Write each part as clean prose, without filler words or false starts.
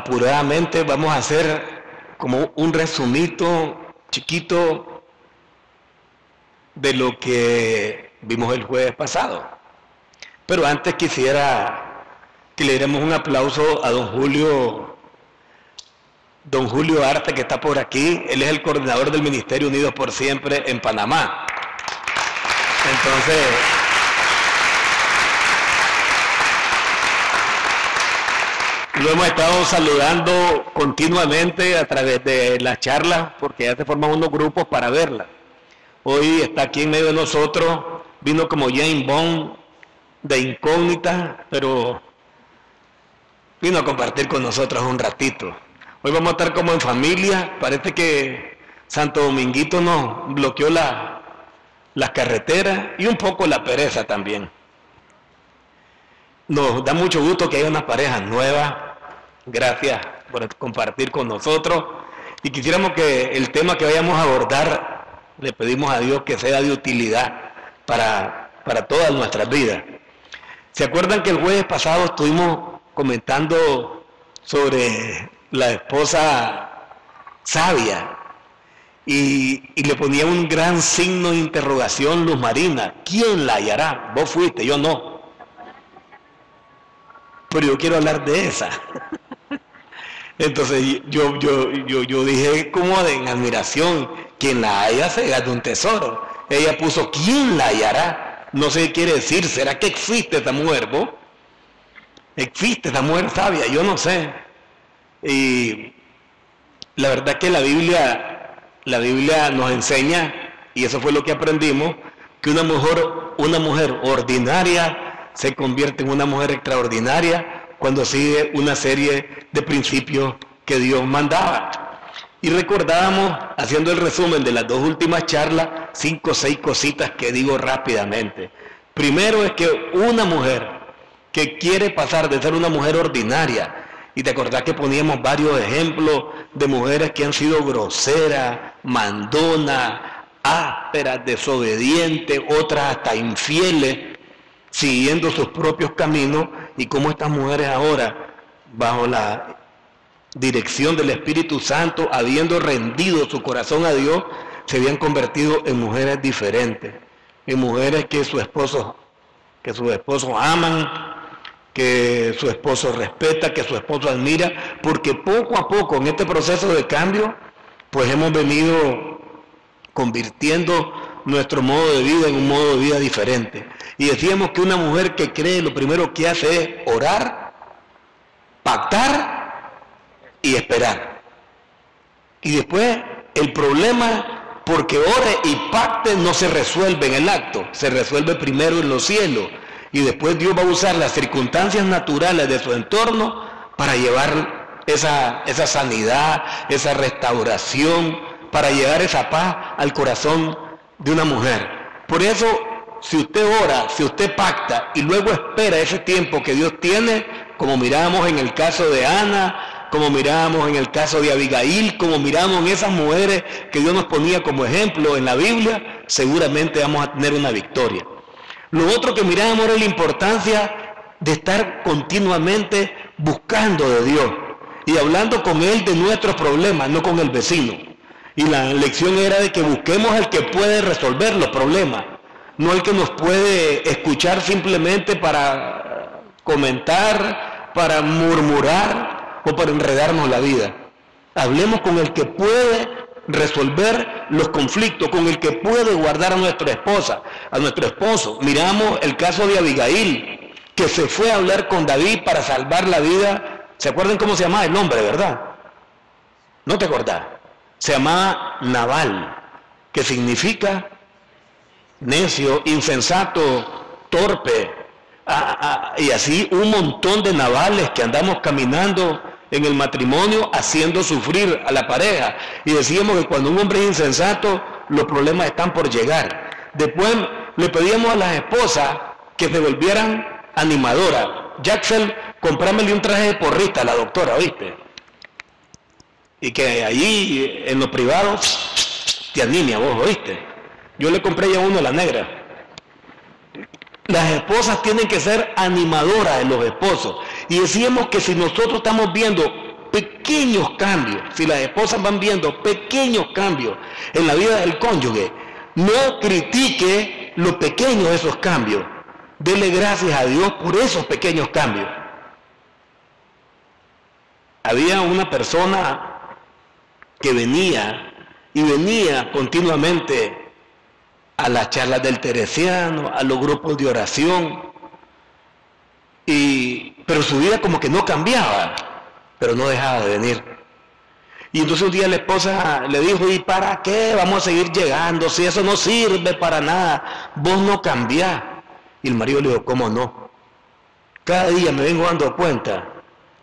apuradamente vamos a hacer como un resumito chiquito de lo que vimos el jueves pasado. Pero antes quisiera que le diéramos un aplauso a don Julio Arte, que está por aquí. Él es el coordinador del Ministerio Unidos por Siempre en Panamá. Entonces, lo hemos estado saludando continuamente a través de las charlas, porque ya se forman unos grupos para verla. Hoy está aquí en medio de nosotros, vino como James Bond de incógnita, pero vino a compartir con nosotros un ratito. Hoy vamos a estar como en familia. Parece que Santo Dominguito nos bloqueó las carreteras y un poco la pereza también. Nos da mucho gusto que haya unas parejas nuevas. Gracias por compartir con nosotros. Y quisiéramos que el tema que vayamos a abordar, le pedimos a Dios que sea de utilidad para todas nuestras vidas. ¿Se acuerdan que el jueves pasado estuvimos comentando sobre la esposa sabia? Y le ponía un gran signo de interrogación Luz Marina. ¿Quién la hallará? Vos fuiste, yo no. Pero yo quiero hablar de esa. Entonces yo dije como en admiración, quien la haya se gana un tesoro. Ella puso, ¿quién la hallará? No sé qué quiere decir. ¿Será que existe esta mujer, vos? ¿Existe esta mujer sabia? Yo no sé. Y la verdad que la Biblia nos enseña, y eso fue lo que aprendimos, que una mujer ordinaria se convierte en una mujer extraordinaria cuando sigue una serie de principios que Dios mandaba. Y recordábamos, haciendo el resumen de las dos últimas charlas, 5 o 6 cositas que digo rápidamente. Primero es que una mujer que quiere pasar de ser una mujer ordinaria, y te acordás que poníamos varios ejemplos de mujeres que han sido groseras, mandonas, ásperas, desobedientes, otras hasta infieles, siguiendo sus propios caminos, y cómo estas mujeres ahora, bajo la dirección del Espíritu Santo, habiendo rendido su corazón a Dios, se habían convertido en mujeres diferentes, en mujeres que sus esposos aman, que su esposo respeta, que su esposo admira, porque poco a poco en este proceso de cambio, pues hemos venido convirtiendo nuestro modo de vida en un modo de vida diferente. Y decíamos que una mujer que cree, lo primero que hace es orar, pactar y esperar. Y después el problema, porque ore y pacte, no se resuelve en el acto, se resuelve primero en los cielos. Y después Dios va a usar las circunstancias naturales de su entorno para llevar esa sanidad, esa restauración, para llevar esa paz al corazón de una mujer. Por eso, si usted ora, si usted pacta y luego espera ese tiempo que Dios tiene, como mirábamos en el caso de Ana, como mirábamos en el caso de Abigail, como miramos en esas mujeres que Dios nos ponía como ejemplo en la Biblia, seguramente vamos a tener una victoria. Lo otro que mirábamos era la importancia de estar continuamente buscando de Dios y hablando con Él de nuestros problemas, no con el vecino. Y la lección era de que busquemos al que puede resolver los problemas, no el que nos puede escuchar simplemente para comentar, para murmurar o para enredarnos la vida. Hablemos con el que puede resolver los conflictos, con el que puede guardar a nuestra esposa, a nuestro esposo. Miramos el caso de Abigail, que se fue a hablar con David para salvar la vida. ¿Se acuerdan cómo se llamaba el hombre, verdad? ¿No te acordás? Se llamaba Nabal, que significa necio, insensato, torpe, y así un montón de Nabales que andamos caminando en el matrimonio haciendo sufrir a la pareja. Y decíamos que cuando un hombre es insensato, los problemas están por llegar. Después le pedíamos a las esposas que se volvieran animadoras. Jackson, comprámele un traje de porrista a la doctora, ¿viste? Y que allí en los privados te anime a vos, ¿oíste? Yo le compré ya uno a la negra. Las esposas tienen que ser animadoras de los esposos. Y decíamos que si nosotros estamos viendo pequeños cambios, si las esposas van viendo pequeños cambios en la vida del cónyuge, no critique lo pequeño de esos cambios. Dele gracias a Dios por esos pequeños cambios. Había una persona que venía continuamente a las charlas del Teresiano, a los grupos de oración, pero su vida como que no cambiaba, pero no dejaba de venir. Y entonces un día la esposa le dijo, ¿y para qué vamos a seguir llegando? Si eso no sirve para nada, vos no cambiás. Y el marido le dijo, ¿cómo no? Cada día me vengo dando cuenta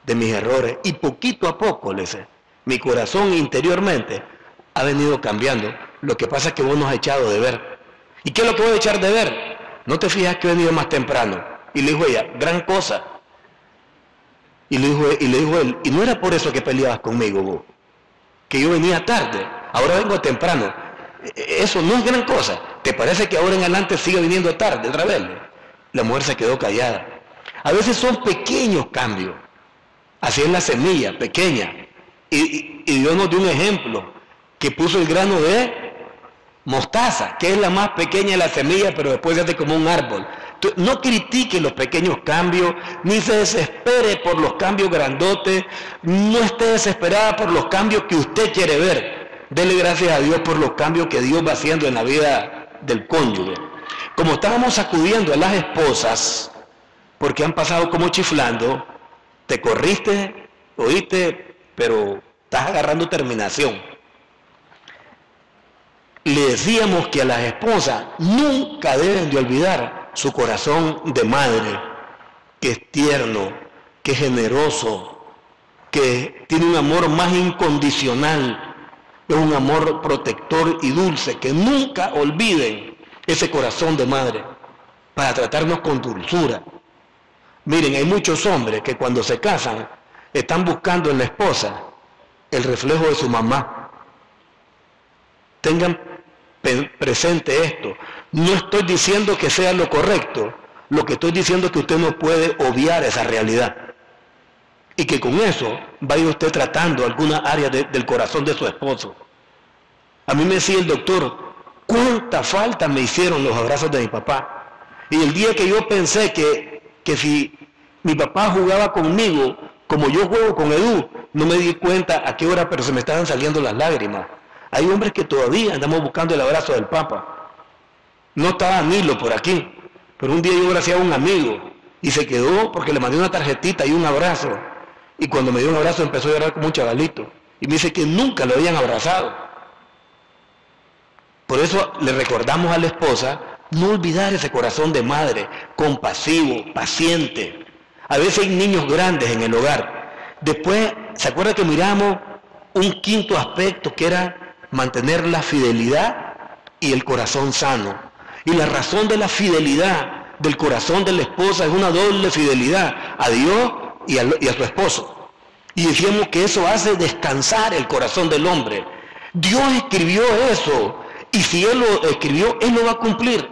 de mis errores y poquito a poco, le dice, mi corazón interiormente ha venido cambiando. Lo que pasa es que vos nos has echado de ver. ¿Y qué es lo que voy a echar de ver? ¿No te fijas que he venido más temprano? Y le dijo ella, gran cosa. Y le dijo él, y no era por eso que peleabas conmigo vos, que yo venía tarde, ahora vengo temprano. Eso no es gran cosa. ¿Te parece que ahora en adelante siga viniendo tarde otra vez? La mujer se quedó callada. A veces son pequeños cambios. Así es la semilla, pequeña. Y Dios nos dio un ejemplo, que puso el grano de mostaza, que es la más pequeña de la semilla, pero después se hace como un árbol. Entonces, no critique los pequeños cambios, ni se desespere por los cambios grandotes, no esté desesperada por los cambios que usted quiere ver. Dele gracias a Dios por los cambios que Dios va haciendo en la vida del cónyuge. Como estábamos sacudiendo a las esposas, porque han pasado como chiflando, te corriste, oíste, pero estás agarrando terminación. Le decíamos que a las esposas nunca deben de olvidar su corazón de madre, que es tierno, que es generoso, que tiene un amor más incondicional, es un amor protector y dulce, que nunca olviden ese corazón de madre para tratarnos con dulzura. Miren, hay muchos hombres que cuando se casan están buscando en la esposa el reflejo de su mamá. Tengan presente esto. No estoy diciendo que sea lo correcto, lo que estoy diciendo es que usted no puede obviar esa realidad y que con eso vaya usted tratando alguna área del corazón de su esposo. A mí me decía el doctor, cuánta falta me hicieron los abrazos de mi papá, y el día que yo pensé que si mi papá jugaba conmigo como yo juego con Edu, no me di cuenta a qué hora, pero se me estaban saliendo las lágrimas. Hay hombres que todavía andamos buscando el abrazo del Papa. No estaba Nilo por aquí, pero un día yo abracé a un amigo y se quedó porque le mandé una tarjetita y un abrazo. Y cuando me dio un abrazo empezó a llorar como un chavalito. Y me dice que nunca lo habían abrazado. Por eso le recordamos a la esposa no olvidar ese corazón de madre, compasivo, paciente. A veces hay niños grandes en el hogar. Después, ¿se acuerda que miramos un quinto aspecto que era mantener la fidelidad y el corazón sano? Y la razón de la fidelidad del corazón de la esposa es una doble fidelidad a Dios y a su esposo. Y decíamos que eso hace descansar el corazón del hombre. Dios escribió eso, y si Él lo escribió, Él lo va a cumplir.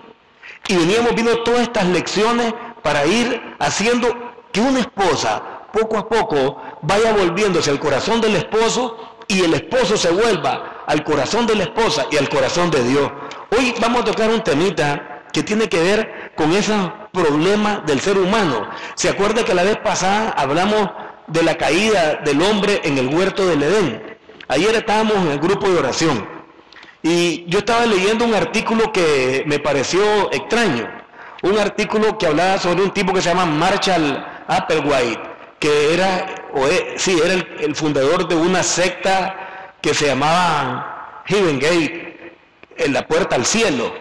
Y veníamos viendo todas estas lecciones para ir haciendo que una esposa poco a poco vaya volviéndose al corazón del esposo y el esposo se vuelva al corazón de la esposa y al corazón de Dios. Hoy vamos a tocar un temita que tiene que ver con esos problemas del ser humano. ¿Se acuerda que la vez pasada hablamos de la caída del hombre en el huerto del Edén? Ayer estábamos en el grupo de oración y yo estaba leyendo un artículo que me pareció extraño. Un artículo que hablaba sobre un tipo que se llama Marshall Applewhite, que era el fundador de una secta que se llamaba Heaven Gate, en la puerta al cielo.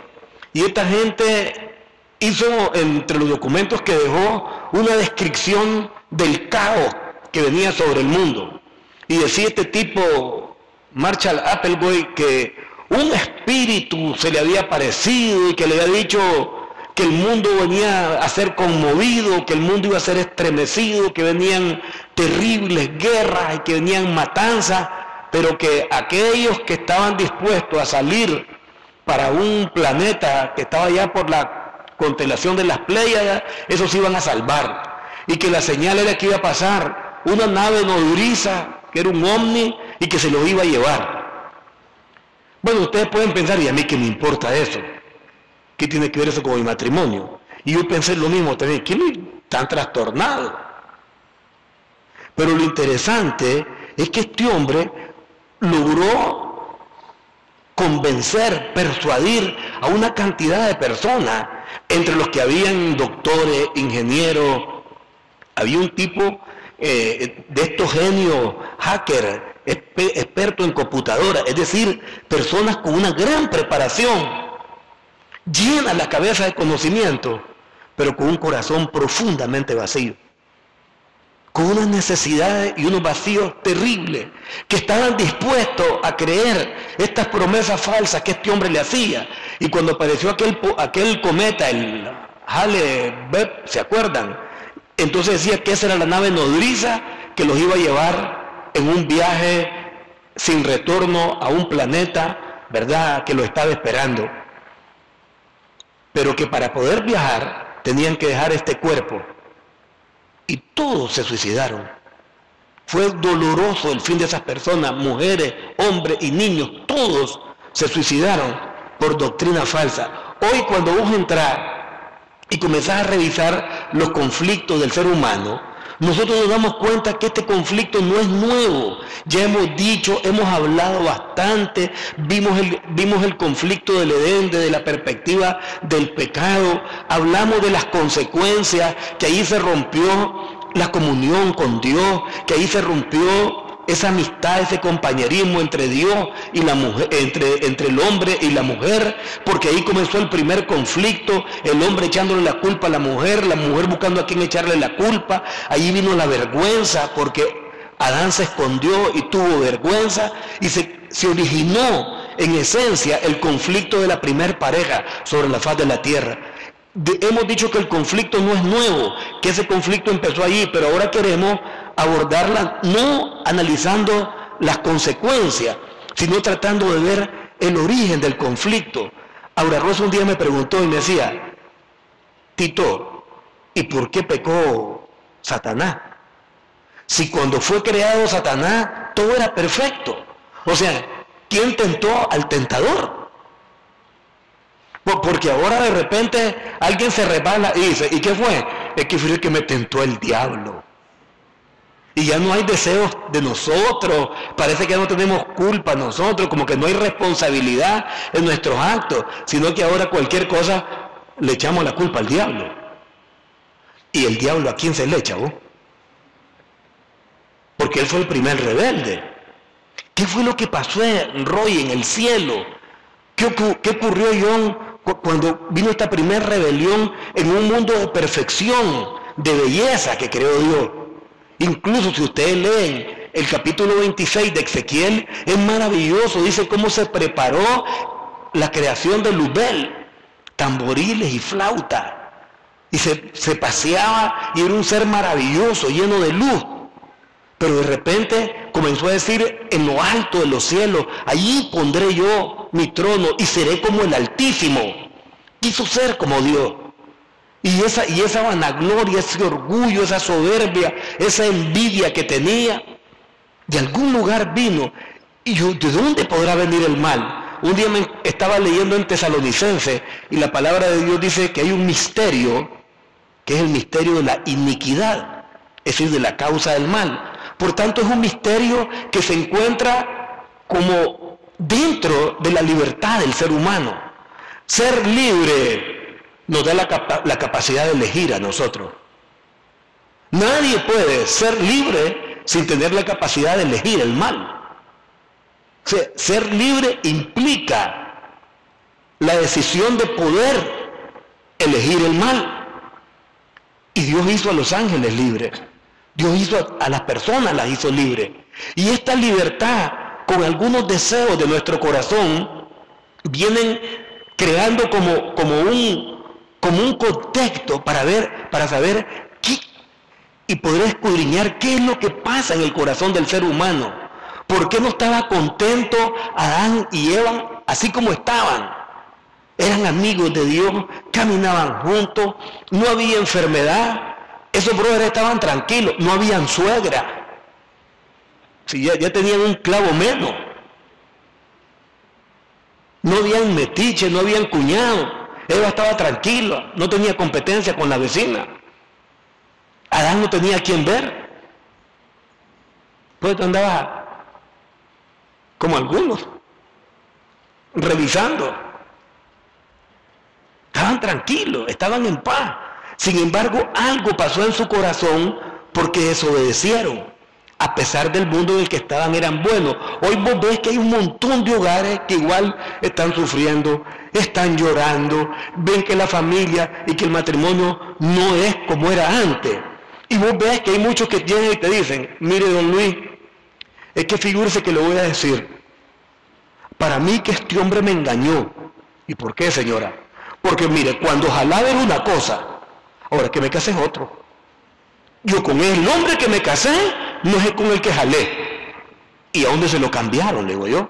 Y esta gente hizo entre los documentos que dejó una descripción del caos que venía sobre el mundo. Y decía este tipo, Marshall Applewhite, que un espíritu se le había aparecido y que le había dicho que el mundo venía a ser conmovido, que el mundo iba a ser estremecido, que venían terribles guerras y que venían matanzas, pero que aquellos que estaban dispuestos a salir para un planeta que estaba ya por la constelación de las Pléyades, esos se iban a salvar, y que la señal era que iba a pasar una nave nodriza que era un ovni y que se lo iba a llevar. Bueno, ustedes pueden pensar, ¿y a mí qué me importa eso? ¿Qué tiene que ver eso con mi matrimonio? Y yo pensé lo mismo también, ¿qué me tan trastornado? Pero lo interesante es que este hombre logró convencer, persuadir a una cantidad de personas, entre los que habían doctores, ingenieros, había un tipo de estos genios, hackers, expertos en computadora, es decir, personas con una gran preparación, llenas la cabeza de conocimiento, pero con un corazón profundamente vacío, con unas necesidades y unos vacíos terribles, que estaban dispuestos a creer estas promesas falsas que este hombre le hacía. Y cuando apareció aquel cometa, el Hale-Bopp, ¿se acuerdan? Entonces decía que esa era la nave nodriza que los iba a llevar en un viaje sin retorno a un planeta, ¿verdad?, que lo estaba esperando. Pero que para poder viajar tenían que dejar este cuerpo. Y todos se suicidaron. Fue doloroso el fin de esas personas, mujeres, hombres y niños, todos se suicidaron por doctrina falsa. Hoy cuando vos entras y comenzás a revisar los conflictos del ser humano, nosotros nos damos cuenta que este conflicto no es nuevo. Ya hemos dicho, hemos hablado bastante, vimos el conflicto del Edén desde la perspectiva del pecado, hablamos de las consecuencias, que ahí se rompió la comunión con Dios, que ahí se rompió esa amistad, ese compañerismo entre Dios y la mujer, entre el hombre y la mujer, porque ahí comenzó el primer conflicto, el hombre echándole la culpa a la mujer buscando a quién echarle la culpa. Ahí vino la vergüenza, porque Adán se escondió y tuvo vergüenza, y se originó en esencia el conflicto de la primer pareja sobre la faz de la tierra. Hemos dicho que el conflicto no es nuevo, que ese conflicto empezó allí, pero ahora queremos abordarla no analizando las consecuencias, sino tratando de ver el origen del conflicto. Aura Rosa un día me preguntó y me decía, Tito, ¿y por qué pecó Satanás? Si cuando fue creado Satanás todo era perfecto. O sea, ¿quién tentó al tentador? Porque ahora de repente alguien se resbala y dice, ¿y qué fue? Es que fue el que me tentó el diablo. Y ya no hay deseos de nosotros, parece que ya no tenemos culpa nosotros, como que no hay responsabilidad en nuestros actos, sino que ahora cualquier cosa le echamos la culpa al diablo. ¿Y el diablo a quién se le echa, vos? Porque él fue el primer rebelde. ¿Qué fue lo que pasó, Roy, en el cielo? ¿Qué ocurrió, John, cuando vino esta primera rebelión en un mundo de perfección, de belleza que creó Dios? Incluso si ustedes leen el capítulo 26 de Ezequiel, es maravilloso, dice cómo se preparó la creación de Luzbel, tamboriles y flauta, y se paseaba y era un ser maravilloso, lleno de luz. Pero de repente comenzó a decir, en lo alto de los cielos, allí pondré yo mi trono y seré como el Altísimo. Quiso ser como Dios. Y esa vanagloria, ese orgullo, esa soberbia, esa envidia que tenía, de algún lugar vino. Y yo, ¿de dónde podrá venir el mal? Un día me estaba leyendo en Tesalonicenses y la palabra de Dios dice que hay un misterio, que es el misterio de la iniquidad, es decir, de la causa del mal. Por tanto, es un misterio que se encuentra como dentro de la libertad del ser humano. Ser libre nos da la capacidad de elegir a nosotros. Nadie puede ser libre sin tener la capacidad de elegir el mal. O sea, ser libre implica la decisión de poder elegir el mal. Y Dios hizo a los ángeles libres. Dios hizo a las personas, las hizo libres. Y esta libertad, con algunos deseos de nuestro corazón, vienen creando como un contexto para saber qué, y poder escudriñar qué es lo que pasa en el corazón del ser humano. ¿Por qué no estaba contento Adán y Eva así como estaban? Eran amigos de Dios, caminaban juntos, no había enfermedad. Esos brothers estaban tranquilos, no habían suegra. Si ya tenían un clavo menos. No habían metiche, no habían cuñado. Eva estaba tranquila, no tenía competencia con la vecina. Adán no tenía a quien ver. Pues andaba como algunos, revisando. Estaban tranquilos, estaban en paz. Sin embargo, algo pasó en su corazón porque desobedecieron. A pesar del mundo en el que estaban, eran buenos. Hoy vos ves que hay un montón de hogares que igual están sufriendo, están llorando, ven que la familia y que el matrimonio no es como era antes. Y vos ves que hay muchos que tienen y te dicen, mire don Luis, es que figúrese que le voy a decir, para mí que este hombre me engañó. ¿Y por qué, señora? Porque mire, cuando jalaba era una cosa, ahora que me casé es otro. Yo con el hombre que me casé, no es con el que jalé. ¿Y a dónde se lo cambiaron? Le digo yo.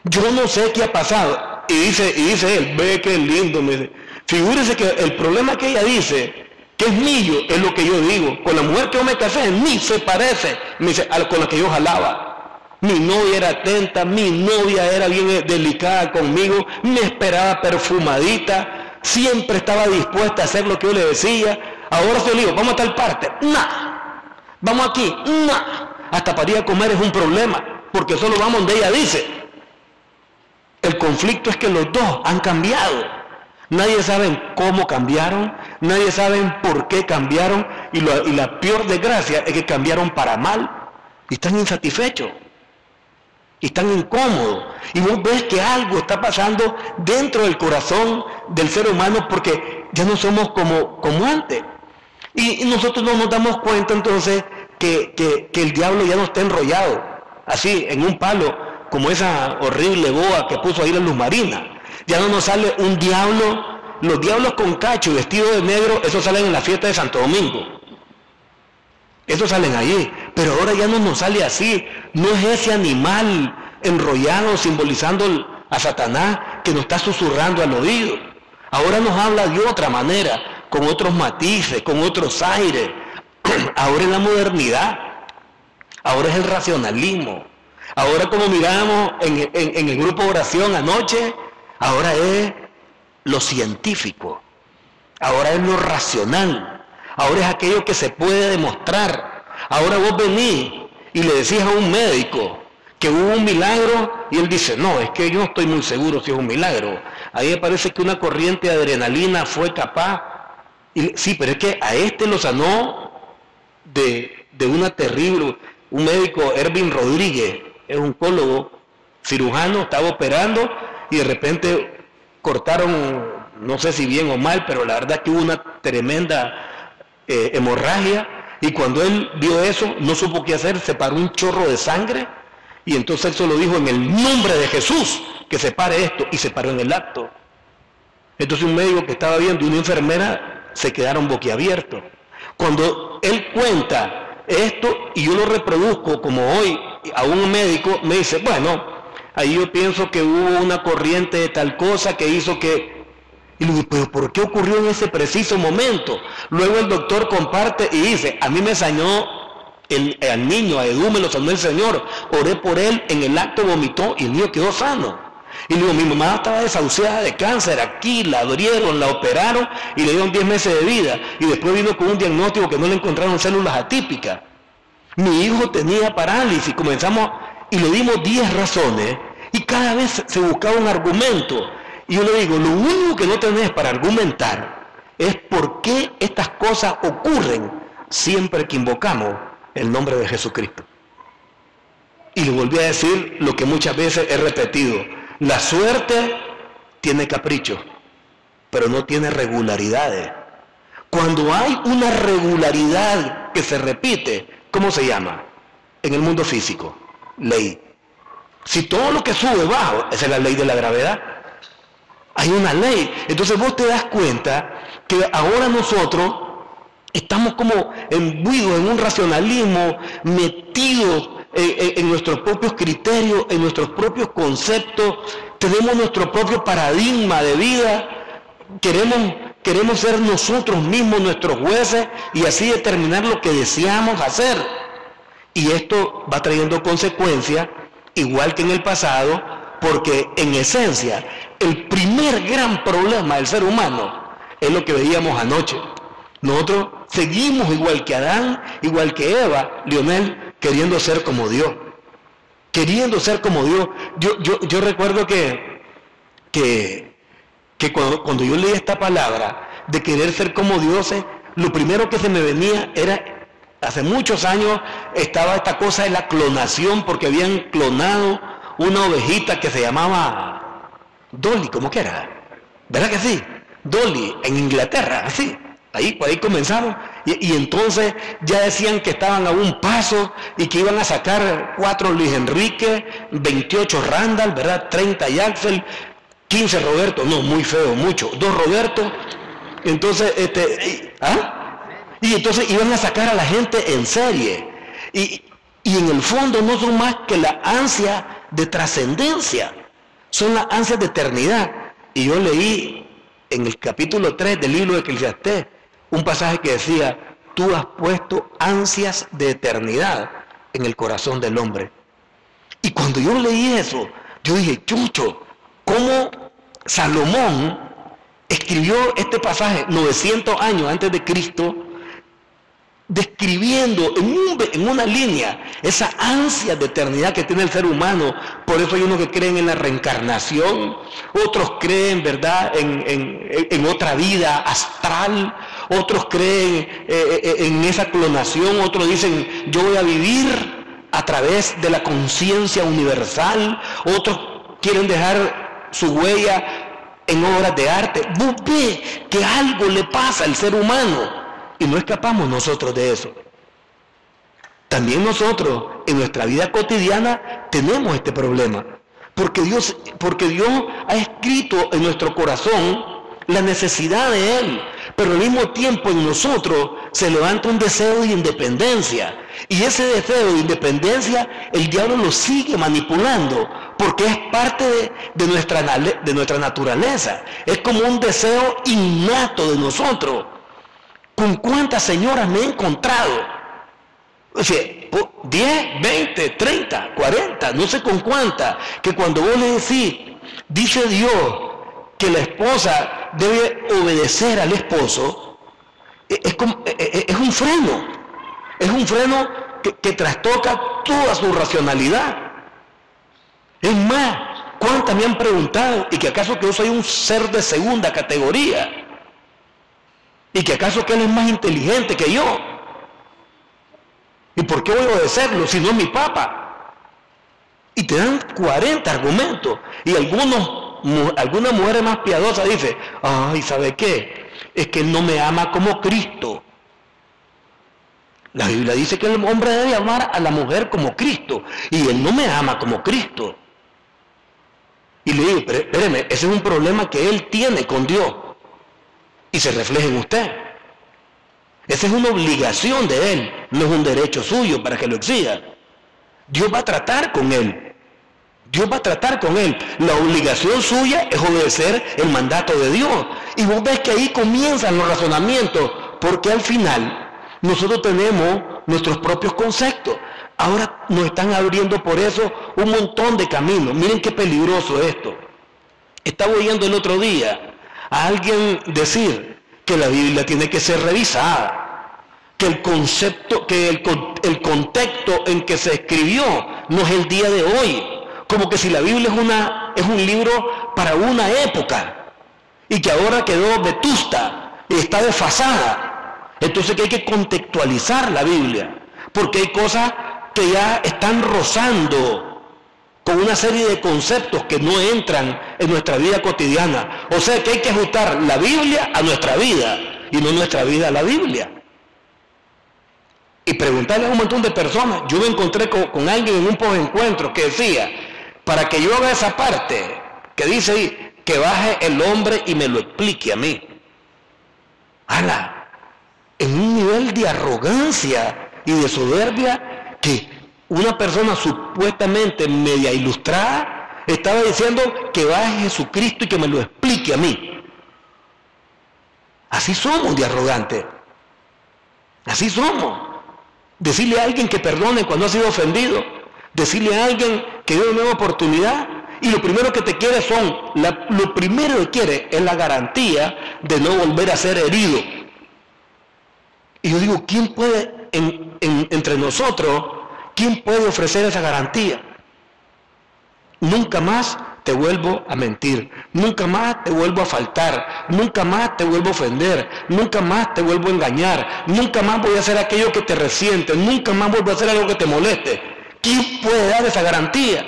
Yo no sé qué ha pasado. Y dice él, ve que lindo. Me dice. Figúrese que el problema que ella dice, que es mío, es lo que yo digo. Con la mujer que yo me casé, ni se parece, me dice, con la que yo jalaba. Mi novia era atenta, mi novia era bien delicada conmigo, me esperaba perfumadita, siempre estaba dispuesta a hacer lo que yo le decía. Ahora se le digo, vamos a tal parte, no. Vamos aquí, no. Hasta para ir a comer es un problema, porque solo vamos donde ella dice. El conflicto es que los dos han cambiado. Nadie sabe cómo cambiaron, nadie sabe por qué cambiaron, y la peor desgracia es que cambiaron para mal, y están insatisfechos, y están incómodos, y vos ves que algo está pasando dentro del corazón del ser humano, porque ya no somos como antes. Y nosotros no nos damos cuenta entonces que el diablo ya no está enrollado, así, en un palo, como esa horrible boa que puso ahí la Luz Marina. Ya no nos sale un diablo, los diablos con cacho y vestido de negro, esos salen en la fiesta de Santo Domingo. Esos salen allí, pero ahora ya no nos sale así, no es ese animal enrollado simbolizando a Satanás que nos está susurrando al oído. Ahora nos habla de otra manera, con otros matices, con otros aires. Ahora es la modernidad, ahora es el racionalismo. Ahora, como miramos en el grupo de oración anoche, ahora es lo científico, ahora es lo racional, ahora es aquello que se puede demostrar. Ahora vos venís y le decís a un médico que hubo un milagro y él dice, no, es que yo no estoy muy seguro si es un milagro. Ahí me parece que una corriente de adrenalina fue capaz. Y, sí, pero es que a este lo sanó de una terrible, un médico, Ervin Rodríguez, es oncólogo, cirujano, estaba operando y de repente cortaron, no sé si bien o mal, pero la verdad que hubo una tremenda hemorragia, y cuando él vio eso, no supo qué hacer, se paró un chorro de sangre, y entonces él solo dijo, en el nombre de Jesús, que se pare esto, y se paró en el acto. Entonces un médico que estaba viendo y una enfermera se quedaron boquiabiertos. Cuando él cuenta esto, y yo lo reproduzco como hoy, a un médico me dice, bueno, ahí yo pienso que hubo una corriente de tal cosa que hizo que... Y le digo, pero ¿por qué ocurrió en ese preciso momento? Luego el doctor comparte y dice, a mí me sanó al niño, a Edu me lo sanó el Señor, oré por él, en el acto vomitó y el niño quedó sano. Y le digo, mi mamá estaba desahuciada de cáncer, aquí la abrieron, la operaron y le dieron 10 meses de vida, y después vino con un diagnóstico que no le encontraron células atípicas. Mi hijo tenía parálisis, comenzamos y le dimos 10 razones y cada vez se buscaba un argumento. Y yo le digo, lo único que no tenés para argumentar es por qué estas cosas ocurren siempre que invocamos el nombre de Jesucristo. Y le volví a decir lo que muchas veces he repetido, la suerte tiene caprichos, pero no tiene regularidades. Cuando hay una regularidad que se repite, ¿cómo se llama? En el mundo físico, ley. Si todo lo que sube bajo, esa es la ley de la gravedad. Hay una ley. Entonces vos te das cuenta que ahora nosotros estamos como imbuidos en un racionalismo, metidos en nuestros propios criterios, en nuestros propios conceptos, tenemos nuestro propio paradigma de vida, queremos ser nosotros mismos nuestros jueces y así determinar lo que deseamos hacer. Y esto va trayendo consecuencias, igual que en el pasado, porque en esencia, el primer gran problema del ser humano es lo que veíamos anoche. Nosotros seguimos igual que Adán, igual que Eva, Lionel, queriendo ser como Dios. Queriendo ser como Dios. Yo recuerdo que cuando yo leí esta palabra de querer ser como dioses, lo primero que se me venía era, hace muchos años estaba esta cosa de la clonación, porque habían clonado una ovejita que se llamaba Dolly, ¿cómo que era? ¿Verdad que sí? Dolly, en Inglaterra, así. Por ahí comenzaron, y entonces ya decían que estaban a un paso y que iban a sacar 4 Luis Enrique, 28 Randall, ¿verdad? 30 Yaxel, 15 Roberto, no, muy feo, mucho, 2 Roberto. Entonces, y entonces iban a sacar a la gente en serie, y en el fondo no son más que la ansia de trascendencia, son las ansias de eternidad. Y yo leí en el capítulo 3 del libro de Eclesiastés un pasaje que decía: tú has puesto ansias de eternidad en el corazón del hombre. Y cuando yo leí eso, yo dije, chucho, ¿cómo Salomón escribió este pasaje 900 años antes de Cristo, describiendo en una línea esa ansia de eternidad que tiene el ser humano? Por eso hay unos que creen en la reencarnación, otros creen, ¿verdad?, en otra vida astral, otros creen en esa clonación, otros dicen, yo voy a vivir a través de la conciencia universal, otros quieren dejar su huella en obras de arte. Vos ves que algo le pasa al ser humano y no escapamos nosotros de eso. También nosotros en nuestra vida cotidiana tenemos este problema, porque Dios ha escrito en nuestro corazón la necesidad de Él, pero al mismo tiempo en nosotros se levanta un deseo de independencia, y ese deseo de independencia el diablo lo sigue manipulando, porque es parte de nuestra naturaleza, es como un deseo innato de nosotros. ¿Con cuántas señoras me he encontrado? O sea, 10, 20, 30, 40, no sé con cuántas, que cuando vos le decís, dice Dios que la esposa debe obedecer al esposo, es un freno que trastoca toda su racionalidad. Es más, ¿cuántas me han preguntado, y que acaso que yo soy un ser de segunda categoría? ¿Y que acaso que él es más inteligente que yo? ¿Y por qué voy a obedecerlo si no es mi papá? Y te dan 40 argumentos. Y algunas mujeres más piadosas dicen, ay, ¿sabe qué? Es que él no me ama como Cristo. La Biblia dice que el hombre debe amar a la mujer como Cristo, y él no me ama como Cristo. Y le digo, espéreme, ese es un problema que él tiene con Dios, y se refleja en usted. Esa es una obligación de él, no es un derecho suyo para que lo exija. Dios va a tratar con él. Dios va a tratar con él. La obligación suya es obedecer el mandato de Dios. Y vos ves que ahí comienzan los razonamientos, porque al final nosotros tenemos nuestros propios conceptos. Ahora nos están abriendo por eso un montón de caminos. Miren qué peligroso esto. Estaba oyendo el otro día a alguien decir que la Biblia tiene que ser revisada, que el concepto, que el contexto en que se escribió no es el día de hoy, como que si la Biblia es un libro para una época y que ahora quedó vetusta y está desfasada. Entonces que hay que contextualizar la Biblia, porque hay cosas que ya están rozando con una serie de conceptos que no entran en nuestra vida cotidiana. O sea que hay que ajustar la Biblia a nuestra vida y no nuestra vida a la Biblia. Y preguntarle a un montón de personas. Yo me encontré con alguien en un postencuentro que decía, para que yo haga esa parte que dice ahí, que baje el hombre y me lo explique a mí. ¡Hala! En un nivel de arrogancia y de soberbia que una persona supuestamente media ilustrada estaba diciendo que baje Jesucristo y que me lo explique a mí. Así somos de arrogantes. Así somos. Decirle a alguien que perdone cuando ha sido ofendido. Decirle a alguien que dé una nueva oportunidad. Y lo primero que te quiere lo primero que quiere es la garantía de no volver a ser herido. Y yo digo, ¿quién puede entre nosotros, quién puede ofrecer esa garantía? Nunca más te vuelvo a mentir, nunca más te vuelvo a faltar, nunca más te vuelvo a ofender, nunca más te vuelvo a engañar, nunca más voy a hacer aquello que te resiente, nunca más vuelvo a hacer algo que te moleste. ¿Quién puede dar esa garantía?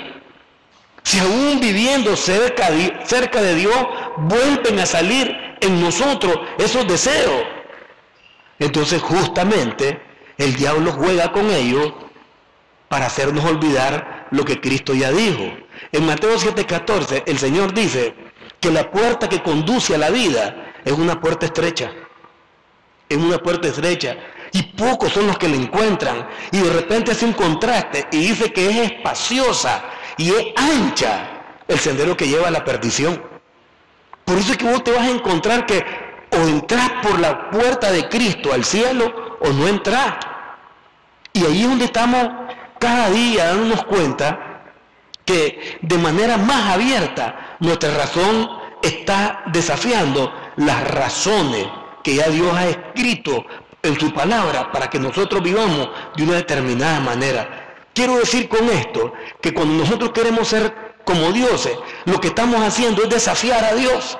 Si aún viviendo cerca de Dios, vuelven a salir en nosotros esos deseos. Entonces justamente el diablo juega con ellos para hacernos olvidar lo que Cristo ya dijo. En Mateo 7:14 el Señor dice que la puerta que conduce a la vida es una puerta estrecha. Es una puerta estrecha. Y pocos son los que la encuentran. Y de repente hace un contraste y dice que es espaciosa y es ancha el sendero que lleva a la perdición. Por eso es que vos te vas a encontrar que o entras por la puerta de Cristo al cielo o no entras. Y ahí es donde estamos cada día dándonos cuenta que de manera más abierta nuestra razón está desafiando las razones que ya Dios ha escrito en su palabra para que nosotros vivamos de una determinada manera. Quiero decir con esto que cuando nosotros queremos ser como dioses, lo que estamos haciendo es desafiar a Dios.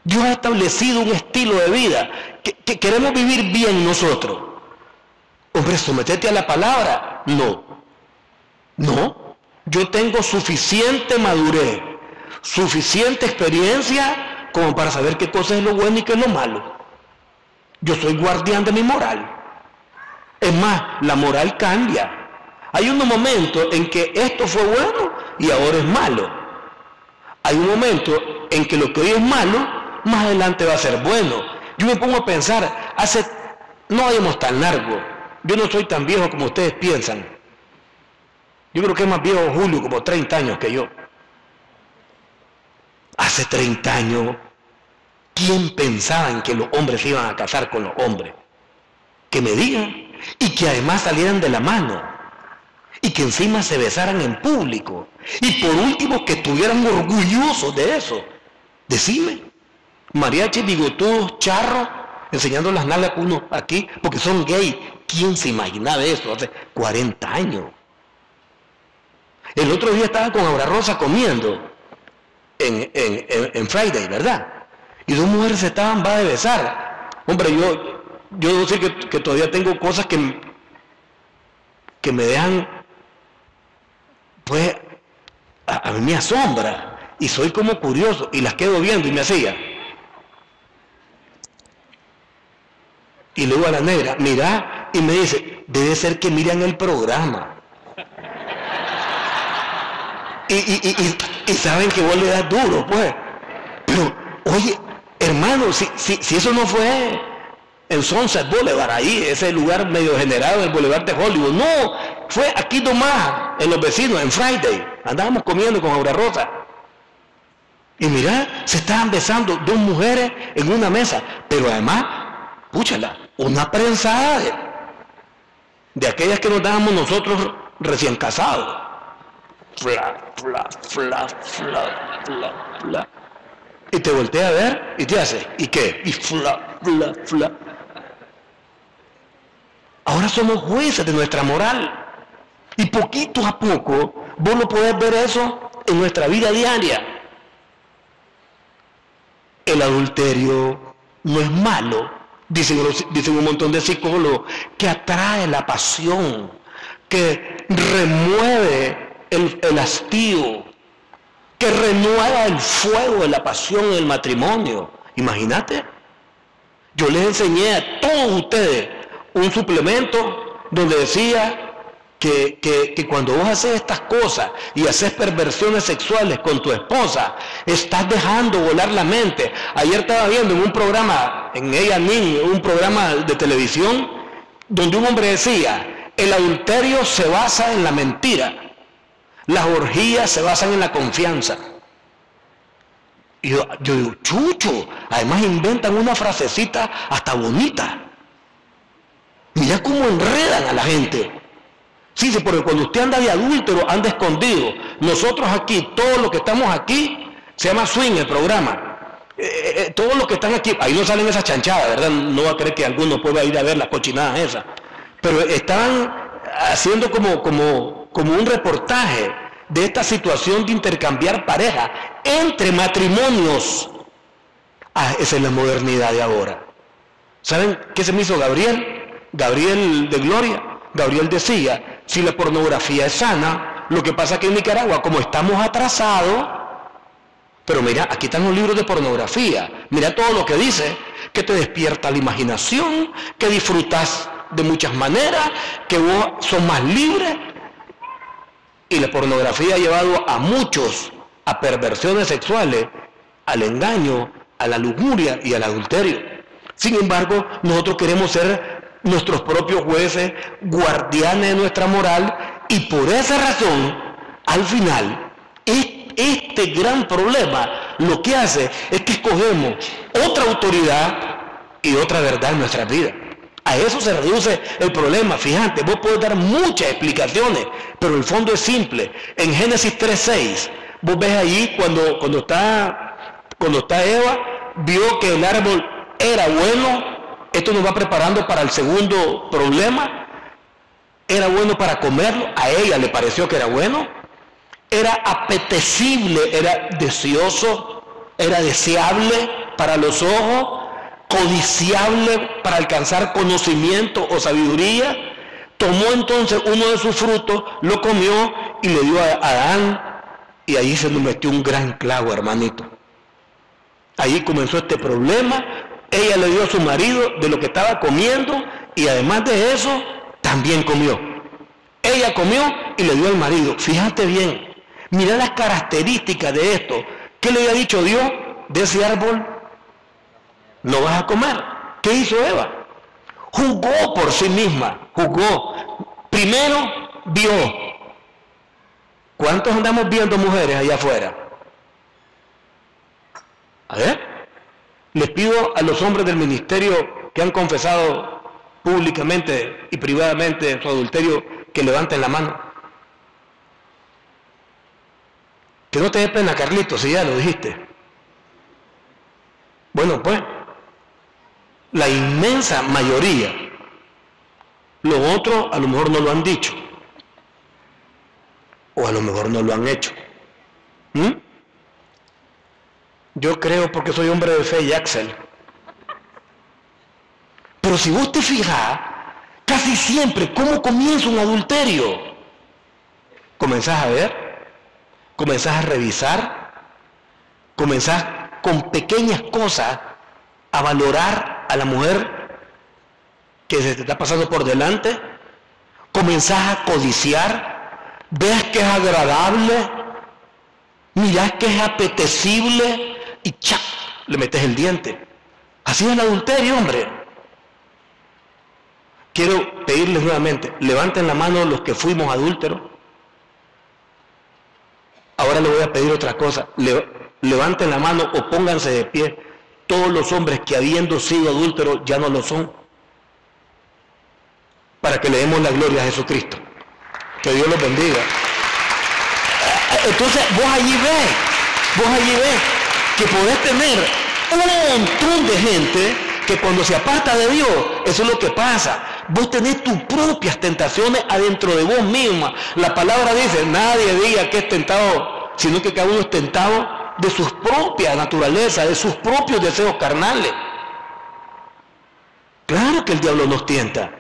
Dios ha establecido un estilo de vida que queremos vivir bien nosotros. Hombre, sometete a la palabra. No. Yo tengo suficiente madurez, suficiente experiencia como para saber qué cosa es lo bueno y qué es lo malo. Yo soy guardián de mi moral. Es más, la moral cambia. Hay unos momentos en que esto fue bueno y ahora es malo. Hay un momento en que lo que hoy es malo, más adelante va a ser bueno. Yo me pongo a pensar, no vayamos tan largo. Yo no soy tan viejo como ustedes piensan. Yo creo que es más viejo Julio, como 30 años que yo. Hace 30 años, ¿quién pensaba en que los hombres se iban a casar con los hombres? Que me digan, y que además salieran de la mano. Y que encima se besaran en público. Y por último, que estuvieran orgullosos de eso. Decime, mariachi, bigotudos, charros, enseñando las nalgas a uno aquí, porque son gay. ¿Quién se imaginaba eso hace 40 años? El otro día estaba con Aura Rosa comiendo en Friday, ¿verdad? Y dos mujeres se estaban de besar. Hombre, yo debo decir que todavía tengo cosas que me dejan, pues, a mí me asombra. Y soy como curioso y las quedo viendo y me hacía. Y luego a la negra, mira, y me dice, debe ser que miran el programa. Y saben que vos le das duro, pues. Pero, oye, hermano, si eso no fue en Sunset Boulevard, ahí, ese lugar medio generado, el Boulevard de Hollywood, no, fue aquí nomás, en los vecinos, en Friday. Andábamos comiendo con Aura Rosa. Y mirá, se estaban besando dos mujeres en una mesa, pero además, púchala, una prensada de aquellas que nos dábamos nosotros recién casados. Fla, fla, fla, fla, fla, fla. Y te voltea a ver y te hace, ¿y qué? Y fla, fla, fla. Ahora somos jueces de nuestra moral. Y poquito a poco, vos no podés ver eso en nuestra vida diaria. El adulterio no es malo, dicen un montón de psicólogos, que atrae la pasión, que remueve el hastío, que renueva el fuego de la pasión en el matrimonio. Imagínate, yo les enseñé a todos ustedes un suplemento donde decía que cuando vos haces estas cosas y haces perversiones sexuales con tu esposa, estás dejando volar la mente. Ayer estaba viendo en un programa, en A&E, un programa de televisión, donde un hombre decía, el adulterio se basa en la mentira. Las orgías se basan en la confianza. Y yo digo, chucho, además inventan una frasecita hasta bonita. Mira cómo enredan a la gente. Sí, porque cuando usted anda de adúltero, anda escondido. Nosotros aquí, todos los que estamos aquí, se llama Swing el programa. Todos los que están aquí, ahí no salen esas chanchadas, ¿verdad? No va a creer que alguno pueda ir a ver las cochinadas esas. Pero están haciendo como un reportaje de esta situación de intercambiar pareja entre matrimonios. Ah, esa es la modernidad de ahora. ¿Saben qué se me hizo Gabriel? Gabriel de Gloria. Gabriel decía, si la pornografía es sana, lo que pasa es que en Nicaragua, como estamos atrasados, pero mira, aquí están los libros de pornografía, mira todo lo que dice, que te despierta la imaginación, que disfrutas de muchas maneras, que vos sos más libre, y la pornografía ha llevado a muchos a perversiones sexuales, al engaño, a la lujuria y al adulterio. Sin embargo, nosotros queremos ser nuestros propios jueces, guardianes de nuestra moral, y por esa razón, al final, este gran problema lo que hace es que escogemos otra autoridad y otra verdad en nuestras vidas. A eso se reduce el problema. Fíjate, vos podés dar muchas explicaciones, pero el fondo es simple. En Génesis 3:6, vos ves allí cuando está Eva, vio que el árbol era bueno. Esto nos va preparando para el segundo problema. Era bueno para comerlo, a ella le pareció que era bueno, era apetecible, era deseoso, era deseable para los ojos, codiciable para alcanzar conocimiento o sabiduría. Tomó entonces uno de sus frutos, lo comió y le dio a Adán, y ahí se nos metió un gran clavo, hermanito. Ahí comenzó este problema. Ella le dio a su marido de lo que estaba comiendo, y además de eso, también comió. Ella comió y le dio al marido. Fíjate bien, mira las características de esto. ¿Qué le había dicho Dios? De ese árbol no vas a comer. ¿Qué hizo Eva? Juzgó por sí misma, juzgó. Primero vio. ¿Cuántos andamos viendo mujeres allá afuera? A ver. Les pido a los hombres del ministerio que han confesado públicamente y privadamente su adulterio que levanten la mano. Que no te dé pena, Carlitos, si ya lo dijiste. Bueno, pues, la inmensa mayoría, los otros a lo mejor no lo han dicho, o a lo mejor no lo han hecho. Yo creo porque soy hombre de fe y Axel. Pero si vos te fijas, casi siempre, ¿cómo comienza un adulterio? Comenzás a ver, comenzás a revisar, comenzás con pequeñas cosas a valorar a la mujer que se te está pasando por delante, comenzás a codiciar, ves que es agradable, mirás que es apetecible, y ¡chac! Le metes el diente. Así es el adulterio, hombre. Quiero pedirles nuevamente, levanten la mano los que fuimos adúlteros. Ahora le voy a pedir otra cosa. Levanten la mano o pónganse de pie todos los hombres que habiendo sido adúlteros ya no lo son. Para que le demos la gloria a Jesucristo. Que Dios los bendiga. Entonces vos allí ves que podés tener un montón de gente que cuando se aparta de Dios, eso es lo que pasa. Vos tenés tus propias tentaciones adentro de vos misma. La palabra dice, nadie diga que es tentado, sino que cada uno es tentado de sus propias naturalezas, de sus propios deseos carnales. Claro que el diablo nos tienta,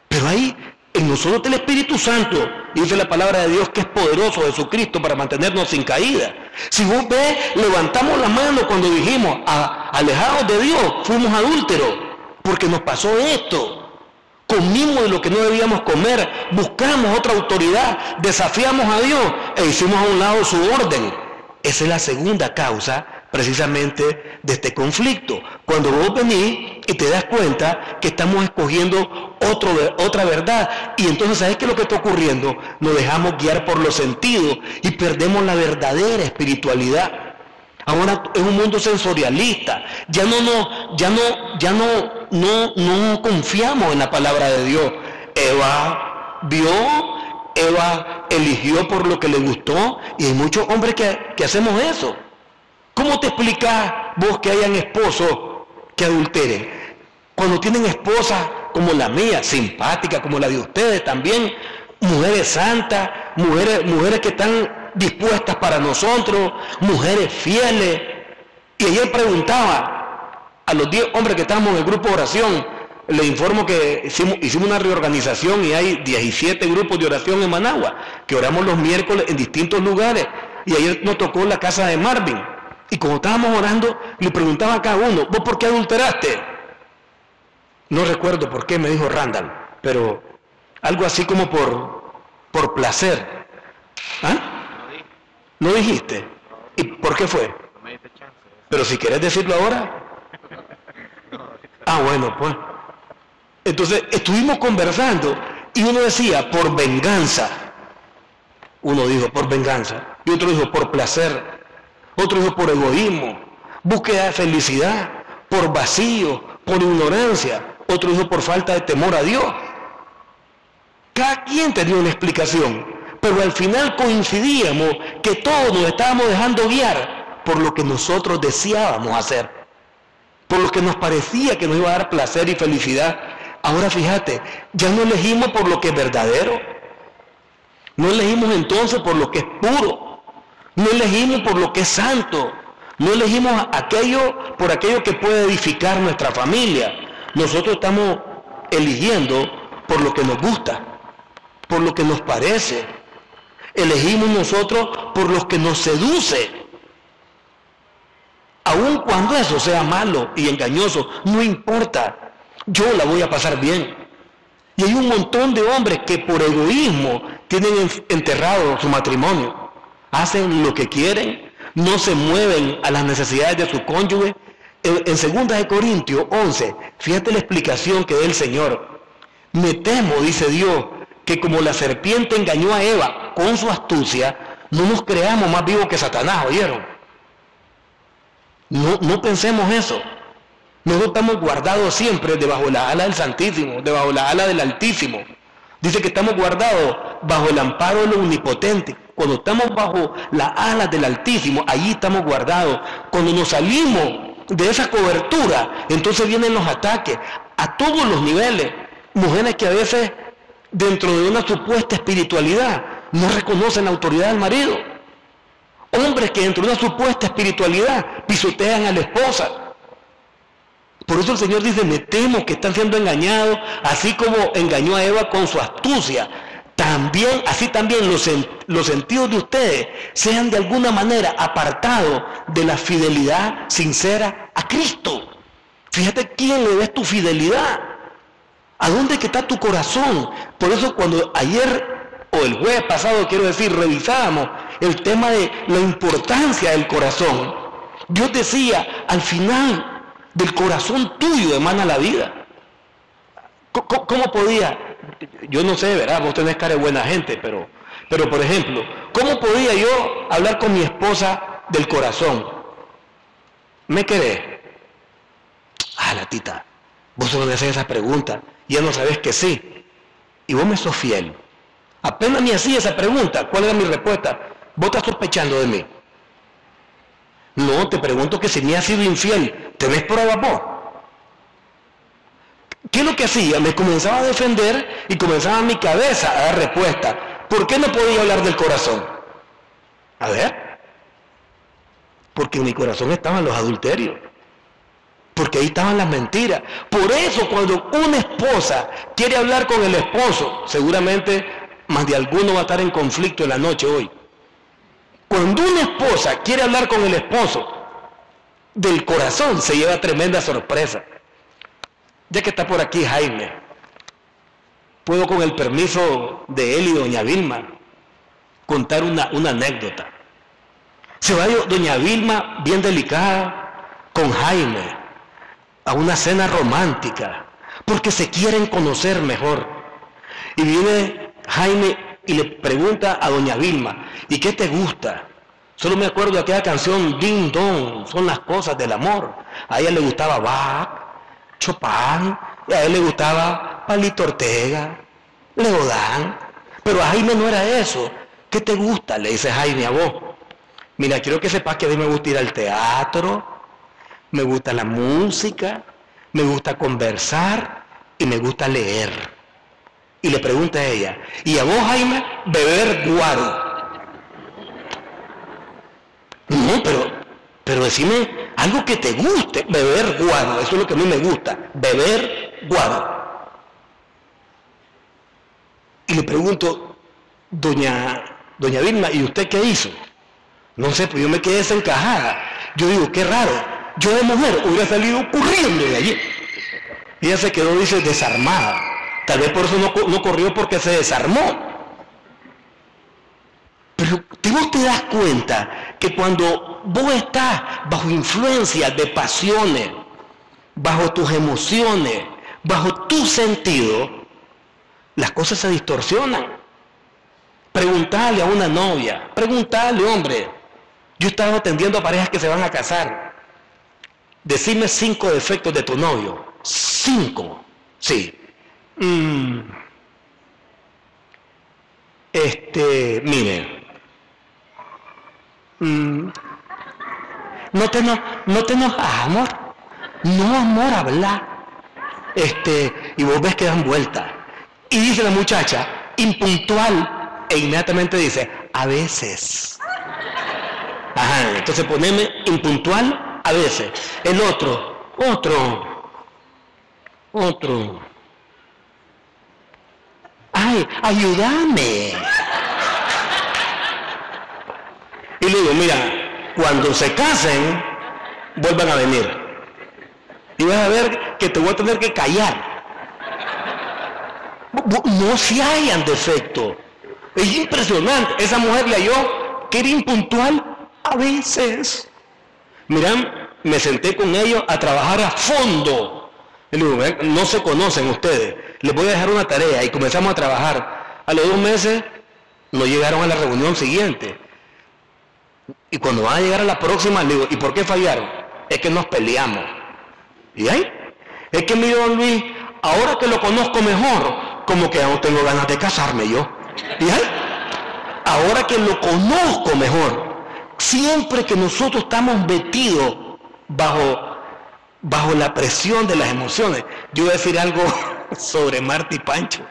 pero ahí en nosotros está el Espíritu Santo, y dice la palabra de Dios que es poderoso Jesucristo para mantenernos sin caída. Si vos ves, levantamos la mano cuando dijimos, alejados de Dios, fuimos adúlteros, porque nos pasó esto. Comimos de lo que no debíamos comer, buscamos otra autoridad, desafiamos a Dios e hicimos a un lado su orden. Esa es la segunda causa precisamente de este conflicto. Cuando vos venís y te das cuenta que estamos escogiendo otra verdad, y entonces ¿sabes qué es lo que está ocurriendo? Nos dejamos guiar por los sentidos y perdemos la verdadera espiritualidad. Ahora es un mundo sensorialista. Ya no confiamos en la palabra de Dios. Eva eligió por lo que le gustó, y hay muchos hombres que hacemos eso. ¿Cómo te explicas vos que hayan esposos que adulteren? Cuando tienen esposas como la mía, simpática como la de ustedes también, mujeres santas, mujeres que están dispuestas para nosotros, mujeres fieles. Y ayer preguntaba a los 10 hombres que estábamos en el grupo de oración, les informo que hicimos una reorganización y hay 17 grupos de oración en Managua, que oramos los miércoles en distintos lugares, y ayer nos tocó la casa de Marvin, y como estábamos orando, le preguntaba a cada uno, ¿vos por qué adulteraste? No recuerdo por qué, me dijo Randall, pero algo así como por placer. ¿Ah? ¿No dijiste? ¿Y por qué fue? Pero si querés decirlo ahora. Ah, bueno, pues. Entonces estuvimos conversando y uno decía, por venganza. Uno dijo, por venganza. Y otro dijo, por placer. Otro dijo, por egoísmo. Búsqueda de felicidad. Por vacío. Por ignorancia. Otro dijo, por falta de temor a Dios. Cada quien tenía una explicación. Pero al final coincidíamos que todos nos estábamos dejando guiar por lo que nosotros deseábamos hacer. Por lo que nos parecía que nos iba a dar placer y felicidad. Ahora fíjate, ya no elegimos por lo que es verdadero. No elegimos entonces por lo que es puro. No elegimos por lo que es santo. No elegimos por aquello que puede edificar nuestra familia. Nosotros estamos eligiendo por lo que nos gusta, por lo que nos parece. Elegimos nosotros por lo que nos seduce. Aun cuando eso sea malo y engañoso, no importa. Yo la voy a pasar bien. Y hay un montón de hombres que por egoísmo tienen enterrado su matrimonio. Hacen lo que quieren, no se mueven a las necesidades de su cónyuge. En 2 Corintios 11, fíjate la explicación que da el Señor. Me temo, dice Dios, que como la serpiente engañó a Eva con su astucia, no nos creamos más vivos que Satanás, ¿oyeron? No pensemos eso. Nosotros estamos guardados siempre debajo la ala del Santísimo, debajo la ala del Altísimo. Dice que estamos guardados bajo el amparo de lo Omnipotente. Cuando estamos bajo la ala del Altísimo, allí estamos guardados. Cuando nos salimos de esa cobertura, entonces vienen los ataques a todos los niveles. Mujeres que a veces, dentro de una supuesta espiritualidad, no reconocen la autoridad del marido. Hombres que dentro de una supuesta espiritualidad pisotean a la esposa. Por eso el Señor dice, me temo que están siendo engañados, así como engañó a Eva con su astucia. Así también los sentidos de ustedes sean de alguna manera apartados de la fidelidad sincera a Cristo. Fíjate quién le ves tu fidelidad. ¿A dónde es que está tu corazón? Por eso cuando ayer, o el jueves pasado, quiero decir, revisábamos el tema de la importancia del corazón. Dios decía, al final del corazón tuyo emana la vida. ¿Cómo podía? Yo no sé, ¿verdad? Vos tenés cara de buena gente, pero por ejemplo, ¿cómo podía yo hablar con mi esposa del corazón? ¿Me querés? Ah, la tita, vos solo me haces esa pregunta, ya no sabés que sí, y vos me sos fiel. Apenas me hacía esa pregunta, ¿cuál era mi respuesta? Vos estás sospechando de mí. No, te pregunto que si me has sido infiel, ¿tenés pruebas vos? ¿Qué es lo que hacía? Me comenzaba a defender y comenzaba mi cabeza a dar respuesta. ¿Por qué no podía hablar del corazón? A ver. Porque en mi corazón estaban los adulterios. Porque ahí estaban las mentiras. Por eso cuando una esposa quiere hablar con el esposo, seguramente más de alguno va a estar en conflicto en la noche hoy. Cuando una esposa quiere hablar con el esposo del corazón, se lleva tremenda sorpresa. Ya que está por aquí Jaime, puedo con el permiso de él y doña Vilma contar una anécdota. Se va doña Vilma bien delicada con Jaime a una cena romántica porque se quieren conocer mejor. Y viene Jaime y le pregunta a doña Vilma, ¿y qué te gusta? Solo me acuerdo de aquella canción, Ding Dong, son las cosas del amor. A ella le gustaba Bach, Chopin, y a él le gustaba Palito Ortega, Leodán. Pero a Jaime no era eso. ¿Qué te gusta? Le dice Jaime a vos. Mira, quiero que sepas que a mí me gusta ir al teatro, me gusta la música, me gusta conversar y me gusta leer. Y le pregunta a ella, ¿y a vos, Jaime, beber guaro? No, pero decime algo que te guste, beber guaro, eso es lo que a mí me gusta, beber guaro. Y le pregunto, doña Vilma, ¿y usted qué hizo? No sé, pues yo me quedé desencajada. Yo digo, qué raro, yo de mujer hubiera salido corriendo de allí. Y ella se quedó, dice, desarmada. Tal vez por eso no corrió, porque se desarmó. Pero vos te das cuenta que cuando vos estás bajo influencia de pasiones, bajo tus emociones, bajo tu sentido, las cosas se distorsionan. Preguntale a una novia, preguntale, hombre. Yo estaba atendiendo a parejas que se van a casar. Decime 5 defectos de tu novio. 5. Sí. Mire. No te enojas, amor. No, amor, habla. Y vos ves que dan vuelta. Y dice la muchacha, impuntual, e inmediatamente dice, a veces. Ajá, entonces poneme impuntual a veces. El otro. Ay, ayúdame. Y le digo, mira, cuando se casen, vuelvan a venir. Y vas a ver que te voy a tener que callar. No se hallan defecto. Es impresionante. Esa mujer le halló que era impuntual a veces. Mirá, me senté con ellos a trabajar a fondo. Y le digo, no se conocen ustedes. Les voy a dejar una tarea y comenzamos a trabajar. A los 2 meses no llegaron a la reunión siguiente. Y cuando van a llegar a la próxima, le digo, ¿y por qué fallaron? Es que nos peleamos. ¿Y ahí? Es que mi don Luis, ahora que lo conozco mejor, como que no tengo ganas de casarme yo. ¿Y ahí? Ahora que lo conozco mejor, siempre que nosotros estamos metidos bajo la presión de las emociones, yo voy a decir algo sobre Marta y Pancho,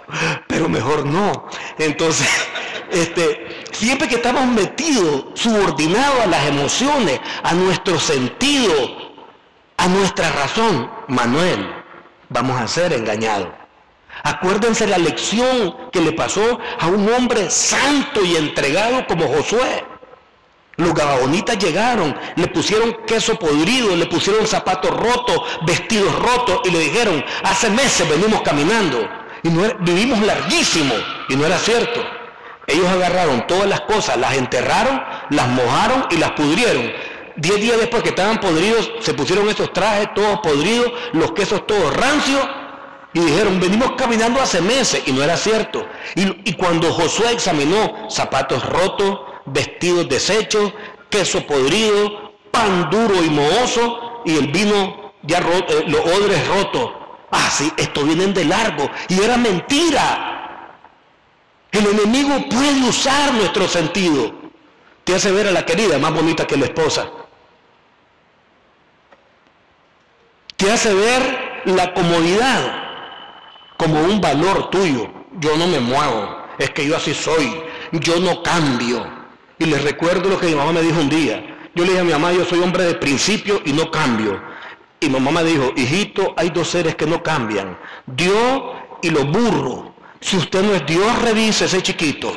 pero mejor no. Entonces, siempre que estamos metidos, subordinados a las emociones, a nuestro sentido, a nuestra razón, Manuel, vamos a ser engañados. Acuérdense la lección que le pasó a un hombre santo y entregado como Josué. Los gabaonitas llegaron, le pusieron queso podrido, le pusieron zapatos rotos, vestidos rotos y le dijeron, hace meses venimos caminando y vivimos larguísimo, y no era cierto. Ellos agarraron todas las cosas, las enterraron, las mojaron y las pudrieron. 10 días después que estaban podridos, se pusieron esos trajes todos podridos, los quesos todos rancios, y dijeron, venimos caminando hace meses, y no era cierto. Y cuando Josué examinó zapatos rotos, vestidos deshechos, queso podrido, pan duro y mohoso, y el vino ya roto, los odres rotos. Ah, sí, esto vienen de largo, y era mentira. El enemigo puede usar nuestro sentido. Te hace ver a la querida más bonita que la esposa. Te hace ver la comodidad como un valor tuyo. Yo no me muevo, es que yo así soy, yo no cambio. Y les recuerdo lo que mi mamá me dijo un día. Yo le dije a mi mamá, yo soy hombre de principio y no cambio. Y mi mamá me dijo, hijito, hay 2 seres que no cambian, Dios y los burros. Si usted no es Dios, revise ese chiquito.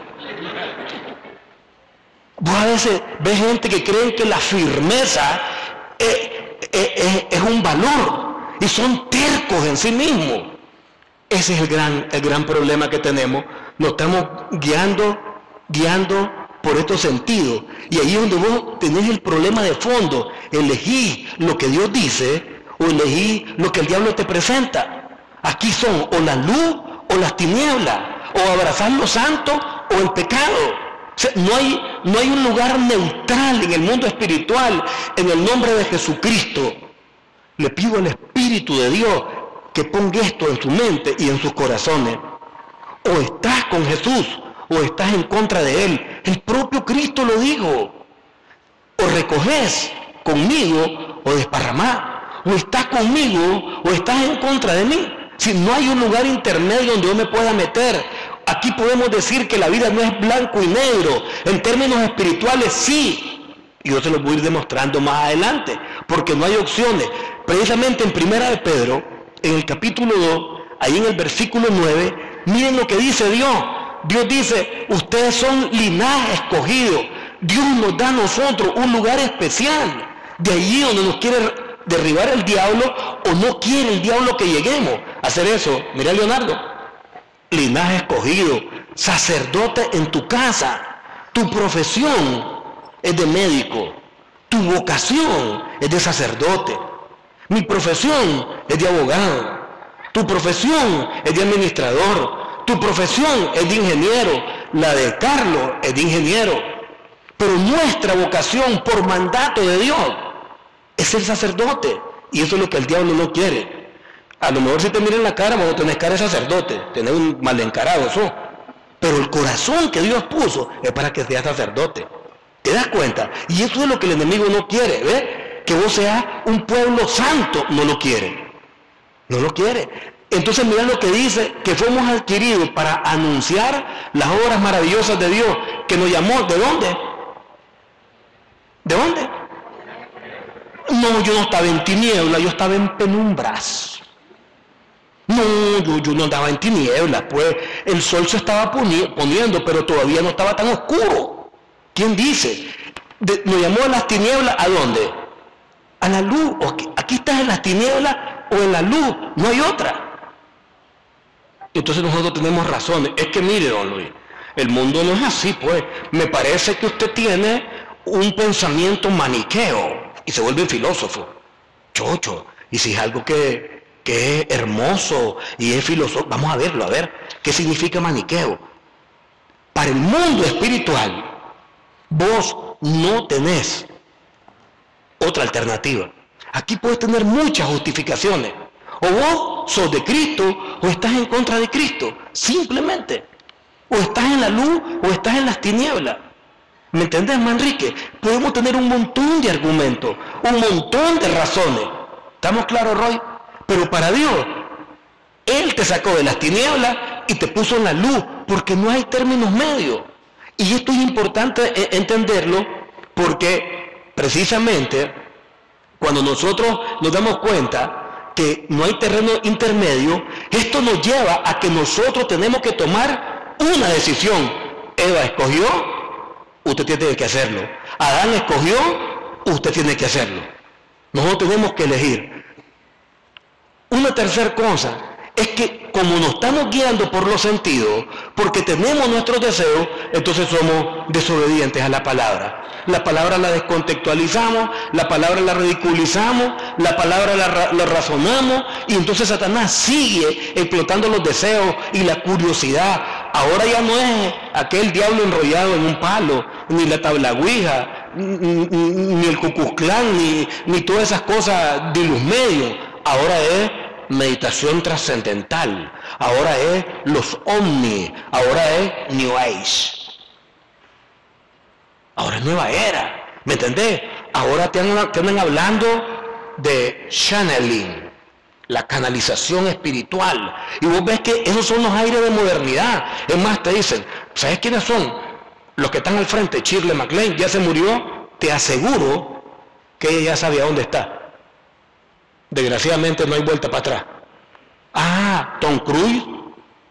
Vos a veces ves gente que creen que la firmeza es un valor y son tercos en sí mismos. Ese es el gran problema que tenemos. Nos estamos guiando por estos sentidos. Y ahí es donde vos tenés el problema de fondo. Elegí lo que Dios dice o elegí lo que el diablo te presenta. Aquí son o la luz o las tinieblas, o abrazar lo santo o el pecado. sea, no hay un lugar neutral en el mundo espiritual. En el nombre de Jesucristo, le pido al Espíritu de Dios que ponga esto en su mente y en sus corazones. O estás con Jesús o estás en contra de Él. El propio Cristo lo dijo. O recoges conmigo o desparramás. O estás conmigo o estás en contra de mí. Si no hay un lugar intermedio donde yo me pueda meter. Aquí podemos decir que la vida no es blanco y negro. En términos espirituales sí. Y yo se lo voy a ir demostrando más adelante. Porque no hay opciones. Precisamente en 1 de Pedro, en el capítulo 2, ahí en el versículo 9, miren lo que dice Dios. Dios dice, ustedes son linaje escogido. Dios nos da a nosotros un lugar especial. De allí donde nos quiere derribar el diablo o no quiere el diablo que lleguemos a hacer eso. Mira, Leonardo, linaje escogido, sacerdote en tu casa. Tu profesión es de médico, tu vocación es de sacerdote. Mi profesión es de abogado, tu profesión es de administrador, tu profesión es de ingeniero, la de Carlos es de ingeniero. Pero nuestra vocación por mandato de Dios es ser sacerdote. Y eso es lo que el diablo no quiere. A lo mejor si te miran la cara, bueno, tenés cara de sacerdote, tenés un mal encarado eso. Pero el corazón que Dios puso es para que seas sacerdote. ¿Te das cuenta? Y eso es lo que el enemigo no quiere, ¿ves? Que vos seas un pueblo santo, no lo quiere. No lo quiere. Entonces mira lo que dice, que fuimos adquiridos para anunciar las obras maravillosas de Dios, que nos llamó, ¿de dónde? ¿De dónde? No, yo no estaba en tinieblas, yo estaba en penumbras. No, yo no andaba en tinieblas, pues el sol se estaba poniendo, pero todavía no estaba tan oscuro. ¿Quién dice? Nos llamó a las tinieblas, ¿a dónde? A la luz. Aquí estás en las tinieblas o en la luz, no hay otra. Entonces nosotros tenemos razones. Es que mire, don Luis, el mundo no es así, pues. Me parece que usted tiene un pensamiento maniqueo y se vuelve filósofo. Chocho. Y si es algo que es hermoso y es filósofo, vamos a verlo, a ver qué significa maniqueo. Para el mundo espiritual, vos no tenés otra alternativa. Aquí puedes tener muchas justificaciones. O vos sos de Cristo o estás en contra de Cristo. Simplemente. O estás en la luz o estás en las tinieblas. ¿Me entendés, Manrique? Podemos tener un montón de argumentos, un montón de razones. ¿Estamos claros, Roy? Pero para Dios, Él te sacó de las tinieblas y te puso en la luz, porque no hay términos medios. Y esto es importante entenderlo, porque precisamente cuando nosotros nos damos cuenta que no hay terreno intermedio, esto nos lleva a que nosotros tenemos que tomar una decisión. Eva escogió, usted tiene que hacerlo. Adán escogió, usted tiene que hacerlo. Nosotros tenemos que elegir. Una tercera cosa es que como nos estamos guiando por los sentidos, porque tenemos nuestros deseos, entonces somos desobedientes a la palabra. La palabra la descontextualizamos, la palabra la ridiculizamos, la palabra la razonamos, y entonces Satanás sigue explotando los deseos y la curiosidad. Ahora ya no es aquel diablo enrollado en un palo, ni la tabla ouija, ni el Ku Klux Klan, ni todas esas cosas de los medios. Ahora es meditación trascendental, ahora es los ovnis, ahora es New Age. Ahora es nueva era, ¿me entendés? Ahora te andan hablando de channeling, la canalización espiritual. Y vos ves que esos son los aires de modernidad. Es más, te dicen, ¿sabes quiénes son? Los que están al frente. Shirley MacLaine ya se murió. Te aseguro que ella ya sabía dónde está. Desgraciadamente no hay vuelta para atrás. Ah, Tom Cruise.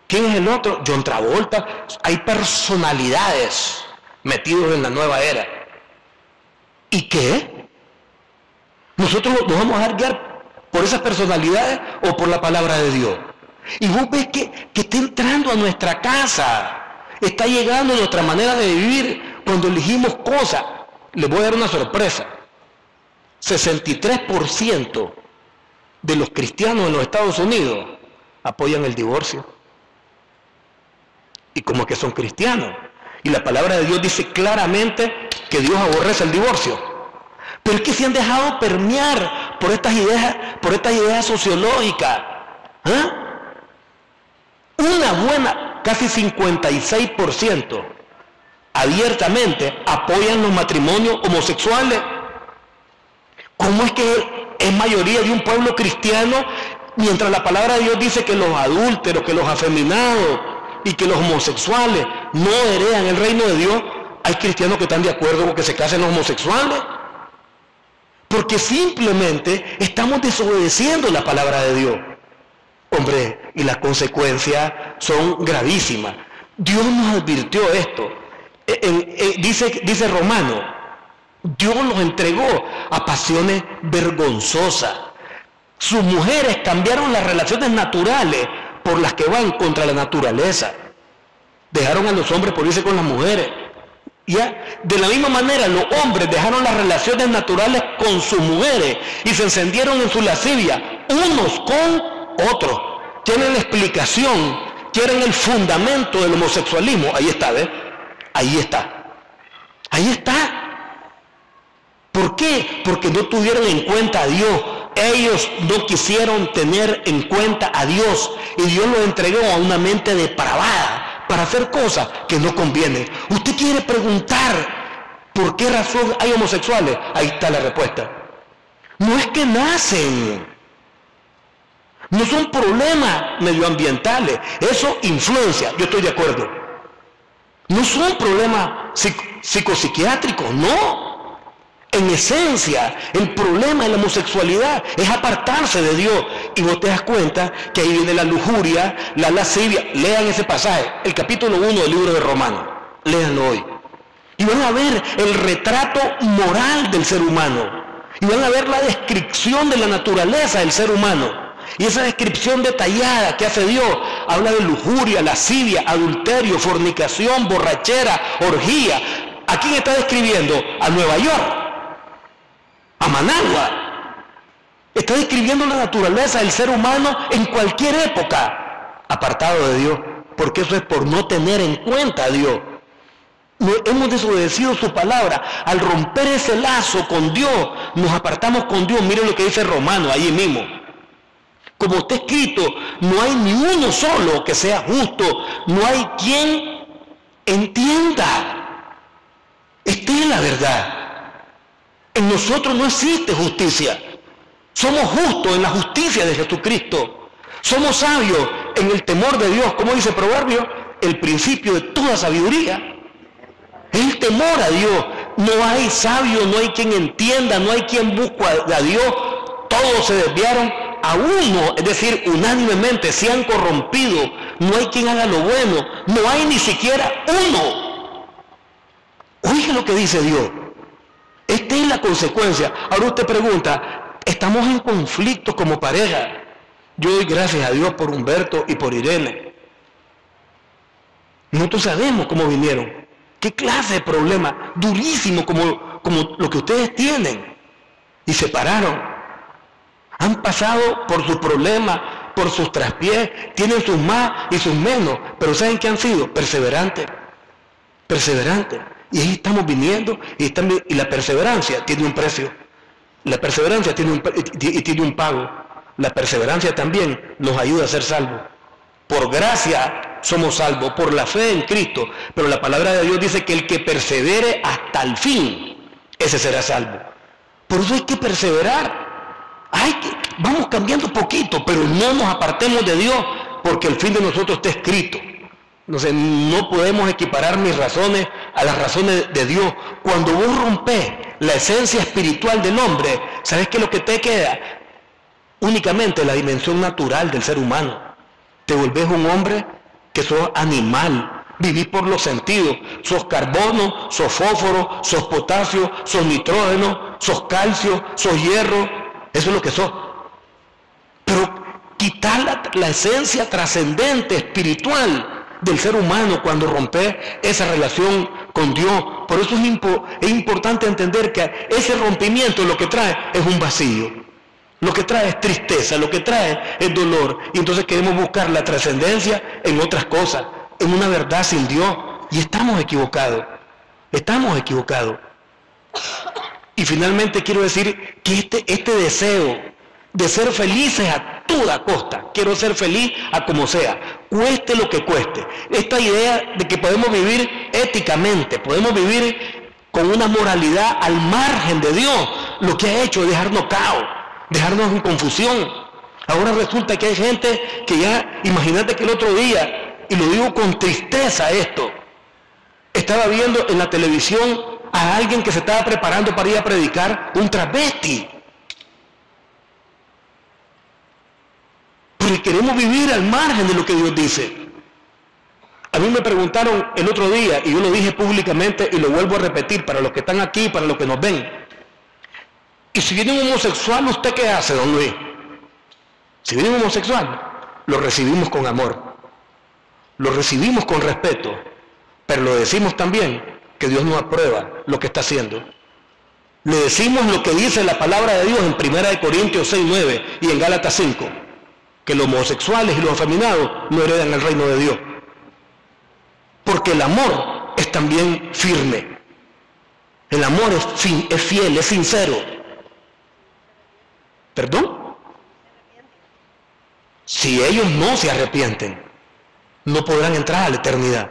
¿Quién es el otro? John Travolta. Hay personalidades metidos en la nueva era. ¿Y qué? Nosotros nos vamos a dejar guiar por esas personalidades o por la palabra de Dios. Y vos ves que está entrando a nuestra casa, está llegando a nuestra manera de vivir cuando elegimos cosas. Les voy a dar una sorpresa. 63% de los cristianos en los Estados Unidos apoyan el divorcio. ¿Y cómo que son cristianos? Y la palabra de Dios dice claramente que Dios aborrece el divorcio. Pero es que se han dejado permear por estas ideas sociológicas. Una buena, casi 56%, abiertamente apoyan los matrimonios homosexuales. ¿Cómo es que es mayoría de un pueblo cristiano, mientras la palabra de Dios dice que los adúlteros, que los afeminados y que los homosexuales no heredan el reino de Dios? Hay cristianos que están de acuerdo con que se casen los homosexuales, porque simplemente estamos desobedeciendo la palabra de Dios. Hombre, y las consecuencias son gravísimas. Dios nos advirtió esto. Dice Romano, Dios los entregó a pasiones vergonzosas. Sus mujeres cambiaron las relaciones naturales por las que van contra la naturaleza. Dejaron a los hombres por irse con las mujeres. ¿Ya? De la misma manera, los hombres dejaron las relaciones naturales con sus mujeres y se encendieron en su lascivia, unos con otros. Tienen la explicación, quieren el fundamento del homosexualismo. Ahí está, ¿ves? Ahí está. Ahí está. ¿Por qué? Porque no tuvieron en cuenta a Dios. Ellos no quisieron tener en cuenta a Dios y Dios los entregó a una mente depravada para hacer cosas que no convienen. Usted quiere preguntar por qué razón hay homosexuales. Ahí está la respuesta. No es que nacen. No son problemas medioambientales. Eso influencia, yo estoy de acuerdo. No son problemas psicopsiquiátricos, no. En esencia, el problema de la homosexualidad es apartarse de Dios. Y vos te das cuenta que ahí viene la lujuria, la lascivia. Lean ese pasaje, el capítulo 1 del libro de Romanos. Léanlo hoy. Y van a ver el retrato moral del ser humano. Y van a ver la descripción de la naturaleza del ser humano. Y esa descripción detallada que hace Dios habla de lujuria, lascivia, adulterio, fornicación, borrachera, orgía. ¿A quién está describiendo? A Nueva York, a Managua. Está describiendo la naturaleza del ser humano en cualquier época, apartado de Dios, porque eso es por no tener en cuenta a Dios. No, hemos desobedecido su palabra. Al romper ese lazo con Dios, nos apartamos con Dios. Miren lo que dice Romano allí mismo. Como está escrito, no hay ni uno solo que sea justo, no hay quien entienda. Esta es la verdad. En nosotros no existe justicia. Somos justos en la justicia de Jesucristo. Somos sabios en el temor de Dios. Como dice Proverbio, el principio de toda sabiduría es el temor a Dios. No hay sabio, no hay quien entienda, no hay quien busque a Dios. Todos se desviaron. A uno, es decir, unánimemente se han corrompido. No hay quien haga lo bueno. No hay ni siquiera uno. Oiga lo que dice Dios. Esta es la consecuencia. Ahora usted pregunta, ¿estamos en conflicto como pareja? Yo doy gracias a Dios por Humberto y por Irene. Nosotros sabemos cómo vinieron. ¿Qué clase de problema? Durísimo como lo que ustedes tienen. Y se separaron. Han pasado por sus problemas, por sus traspiés, tienen sus más y sus menos, pero ¿saben qué han sido? Perseverantes. Perseverantes. Y ahí estamos viniendo, y la perseverancia tiene un precio. La perseverancia tiene un pago. La perseverancia también nos ayuda a ser salvos. Por gracia somos salvos, por la fe en Cristo, pero la palabra de Dios dice que el que persevere hasta el fin, ese será salvo. Por eso hay que perseverar. Vamos cambiando poquito, pero no nos apartemos de Dios, porque el fin de nosotros está escrito. Entonces no podemos equiparar mis razones a las razones de Dios. Cuando vos rompés la esencia espiritual del hombre, ¿sabes qué es lo que te queda? Únicamente la dimensión natural del ser humano. Te volvés un hombre que sos animal, vivís por los sentidos. Sos carbono, sos fósforo, sos potasio, sos nitrógeno, sos calcio, sos hierro. Eso es lo que sos. Pero quitar la esencia trascendente, espiritual del ser humano cuando rompe esa relación con Dios. Por eso es importante entender que ese rompimiento lo que trae es un vacío. Lo que trae es tristeza, lo que trae es dolor. Y entonces queremos buscar la trascendencia en otras cosas, en una verdad sin Dios. Y estamos equivocados. Estamos equivocados. Y finalmente quiero decir que este deseo de ser felices a toda costa, quiero ser feliz a como sea, cueste lo que cueste. Esta idea de que podemos vivir éticamente, podemos vivir con una moralidad al margen de Dios, lo que ha hecho es dejarnos caos, dejarnos en confusión. Ahora resulta que hay gente que ya, imagínate que el otro día, y lo digo con tristeza esto, estaba viendo en la televisión a alguien que se estaba preparando para ir a predicar, un travesti. Porque queremos vivir al margen de lo que Dios dice. A mí me preguntaron el otro día, y yo lo dije públicamente y lo vuelvo a repetir para los que están aquí, para los que nos ven. Y si viene un homosexual, ¿usted qué hace, don Luis? Si viene un homosexual, lo recibimos con amor, lo recibimos con respeto, pero lo decimos también que Dios no aprueba lo que está haciendo. Le decimos lo que dice la palabra de Dios en 1 Corintios 6:9 y en Gálatas 5, que los homosexuales y los afeminados no heredan el reino de Dios. Porque el amor es también firme. El amor es fiel, es sincero. ¿Perdón? Si ellos no se arrepienten, no podrán entrar a la eternidad.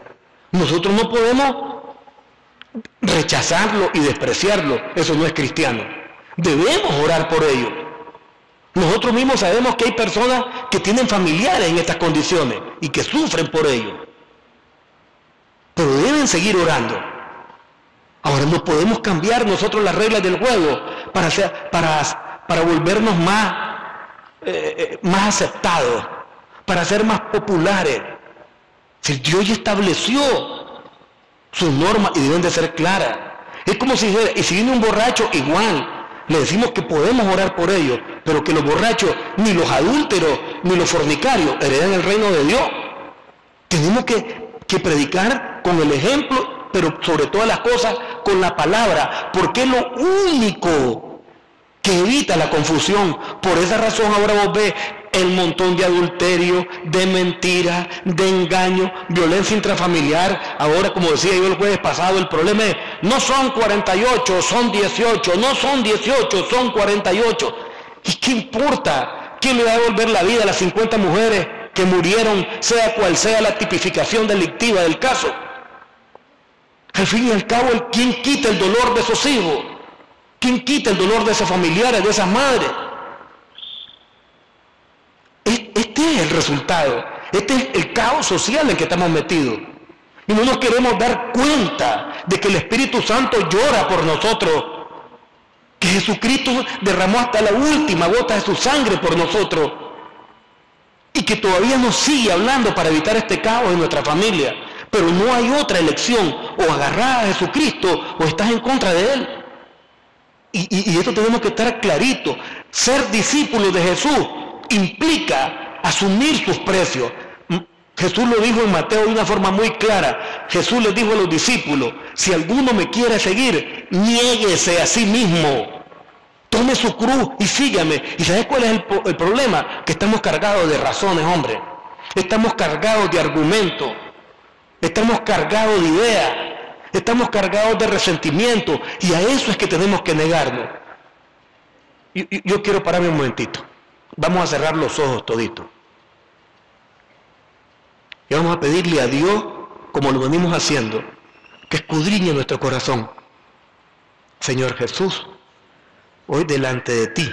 Nosotros no podemos rechazarlo y despreciarlo. Eso no es cristiano. Debemos orar por ellos. Nosotros mismos sabemos que hay personas que tienen familiares en estas condiciones y que sufren por ello. Pero deben seguir orando. Ahora no podemos cambiar nosotros las reglas del juego para volvernos más aceptados, para ser más populares. Si Dios ya estableció sus normas y deben de ser claras. Es como si dijera, y si viene un borracho, igual. Le decimos que podemos orar por ellos, pero que los borrachos, ni los adúlteros, ni los fornicarios heredan el reino de Dios. Tenemos que predicar con el ejemplo, pero sobre todas las cosas con la palabra, porque es lo único que evita la confusión. Por esa razón ahora vos ves el montón de adulterio, de mentira, de engaño, violencia intrafamiliar. Ahora, como decía yo el jueves pasado, el problema es, no son 48, son 18, no son 18, son 48. ¿Y qué importa? ¿Quién le va a devolver la vida a las 50 mujeres que murieron, sea cual sea la tipificación delictiva del caso? Al fin y al cabo, ¿quién quita el dolor de esos hijos? ¿Quién quita el dolor de esos familiares, de esas madres? Este es el resultado. Este es el caos social en que estamos metidos. Y no nos queremos dar cuenta de que el Espíritu Santo llora por nosotros. Que Jesucristo derramó hasta la última gota de su sangre por nosotros. Y que todavía nos sigue hablando para evitar este caos en nuestra familia. Pero no hay otra elección. O agarrar a Jesucristo o estás en contra de Él. Y esto tenemos que estar clarito. Ser discípulos de Jesús implica asumir sus precios. Jesús lo dijo en Mateo de una forma muy clara. Jesús les dijo a los discípulos, si alguno me quiere seguir, niéguese a sí mismo. Tome su cruz y sígame. ¿Y sabes cuál es el problema? Que estamos cargados de razones, hombre. Estamos cargados de argumentos. Estamos cargados de ideas. Estamos cargados de resentimiento. Y a eso es que tenemos que negarnos. Yo quiero pararme un momentito. Vamos a cerrar los ojos toditos. Y vamos a pedirle a Dios, como lo venimos haciendo, que escudriñe nuestro corazón. Señor Jesús, hoy delante de ti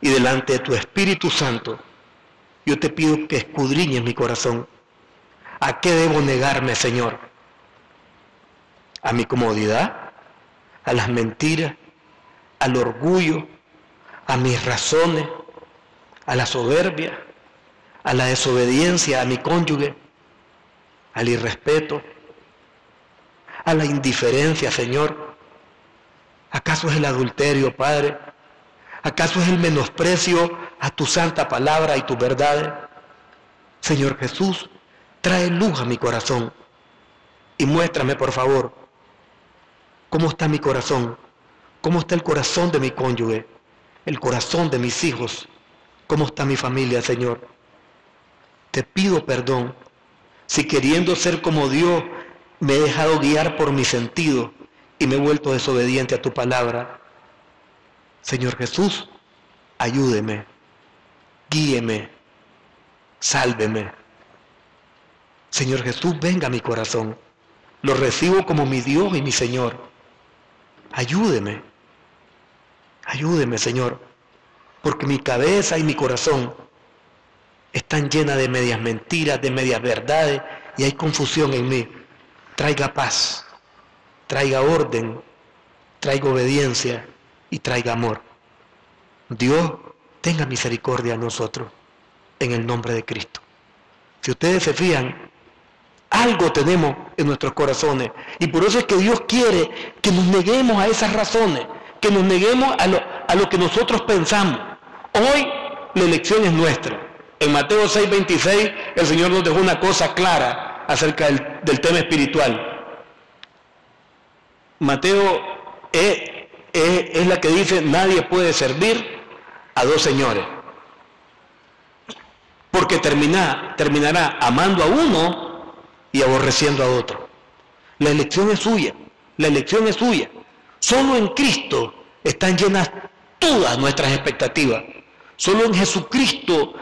y delante de tu Espíritu Santo, yo te pido que escudriñes mi corazón. ¿A qué debo negarme, Señor? ¿A mi comodidad? ¿A las mentiras? ¿Al orgullo? ¿A mis razones? ¿A la soberbia? ¿A la desobediencia a mi cónyuge? ¿Al irrespeto? ¿A la indiferencia, Señor? ¿Acaso es el adulterio, Padre? ¿Acaso es el menosprecio a tu santa palabra y tus verdades? Señor Jesús, trae luz a mi corazón y muéstrame, por favor, cómo está mi corazón, cómo está el corazón de mi cónyuge, el corazón de mis hijos, cómo está mi familia, Señor. Te pido perdón si queriendo ser como Dios me he dejado guiar por mi sentido y me he vuelto desobediente a tu palabra. Señor Jesús, ayúdeme, guíeme, sálveme. Señor Jesús, venga a mi corazón. Lo recibo como mi Dios y mi Señor. Ayúdeme, ayúdeme, Señor, porque mi cabeza y mi corazón están llenas de medias mentiras, de medias verdades, y hay confusión en mí. Traiga paz, traiga orden, traiga obediencia y traiga amor. Dios, tenga misericordia de nosotros, en el nombre de Cristo. Si ustedes se fijan, algo tenemos en nuestros corazones, y por eso es que Dios quiere que nos neguemos a esas razones, que nos neguemos a lo que nosotros pensamos. Hoy la elección es nuestra. En Mateo 6:26 el Señor nos dejó una cosa clara acerca del tema espiritual. Mateo es la que dice: nadie puede servir a dos señores, porque terminará amando a uno y aborreciendo a otro. La elección es suya, la elección es suya. Solo en Cristo están llenas todas nuestras expectativas. Solo en Jesucristo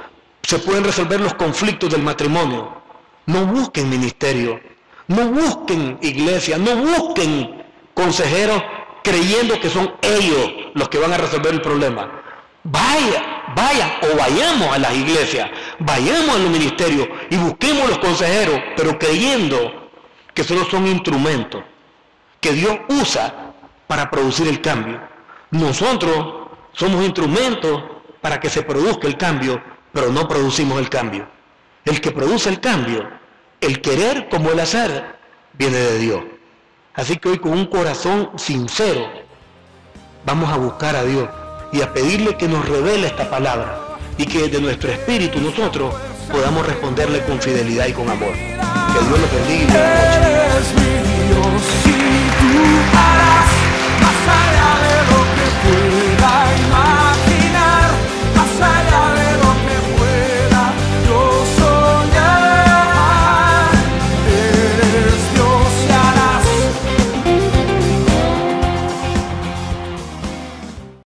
se pueden resolver los conflictos del matrimonio. No busquen ministerio, no busquen iglesia, no busquen consejeros creyendo que son ellos los que van a resolver el problema. Vayan o vayamos a las iglesias, vayamos a los ministerios y busquemos los consejeros, pero creyendo que solo son instrumentos que Dios usa para producir el cambio. Nosotros somos instrumentos para que se produzca el cambio, pero no producimos el cambio. El que produce el cambio, el querer como el hacer, viene de Dios. Así que hoy, con un corazón sincero, vamos a buscar a Dios y a pedirle que nos revele esta palabra, y que desde nuestro espíritu nosotros podamos responderle con fidelidad y con amor. Que Dios los bendiga y buenas noches.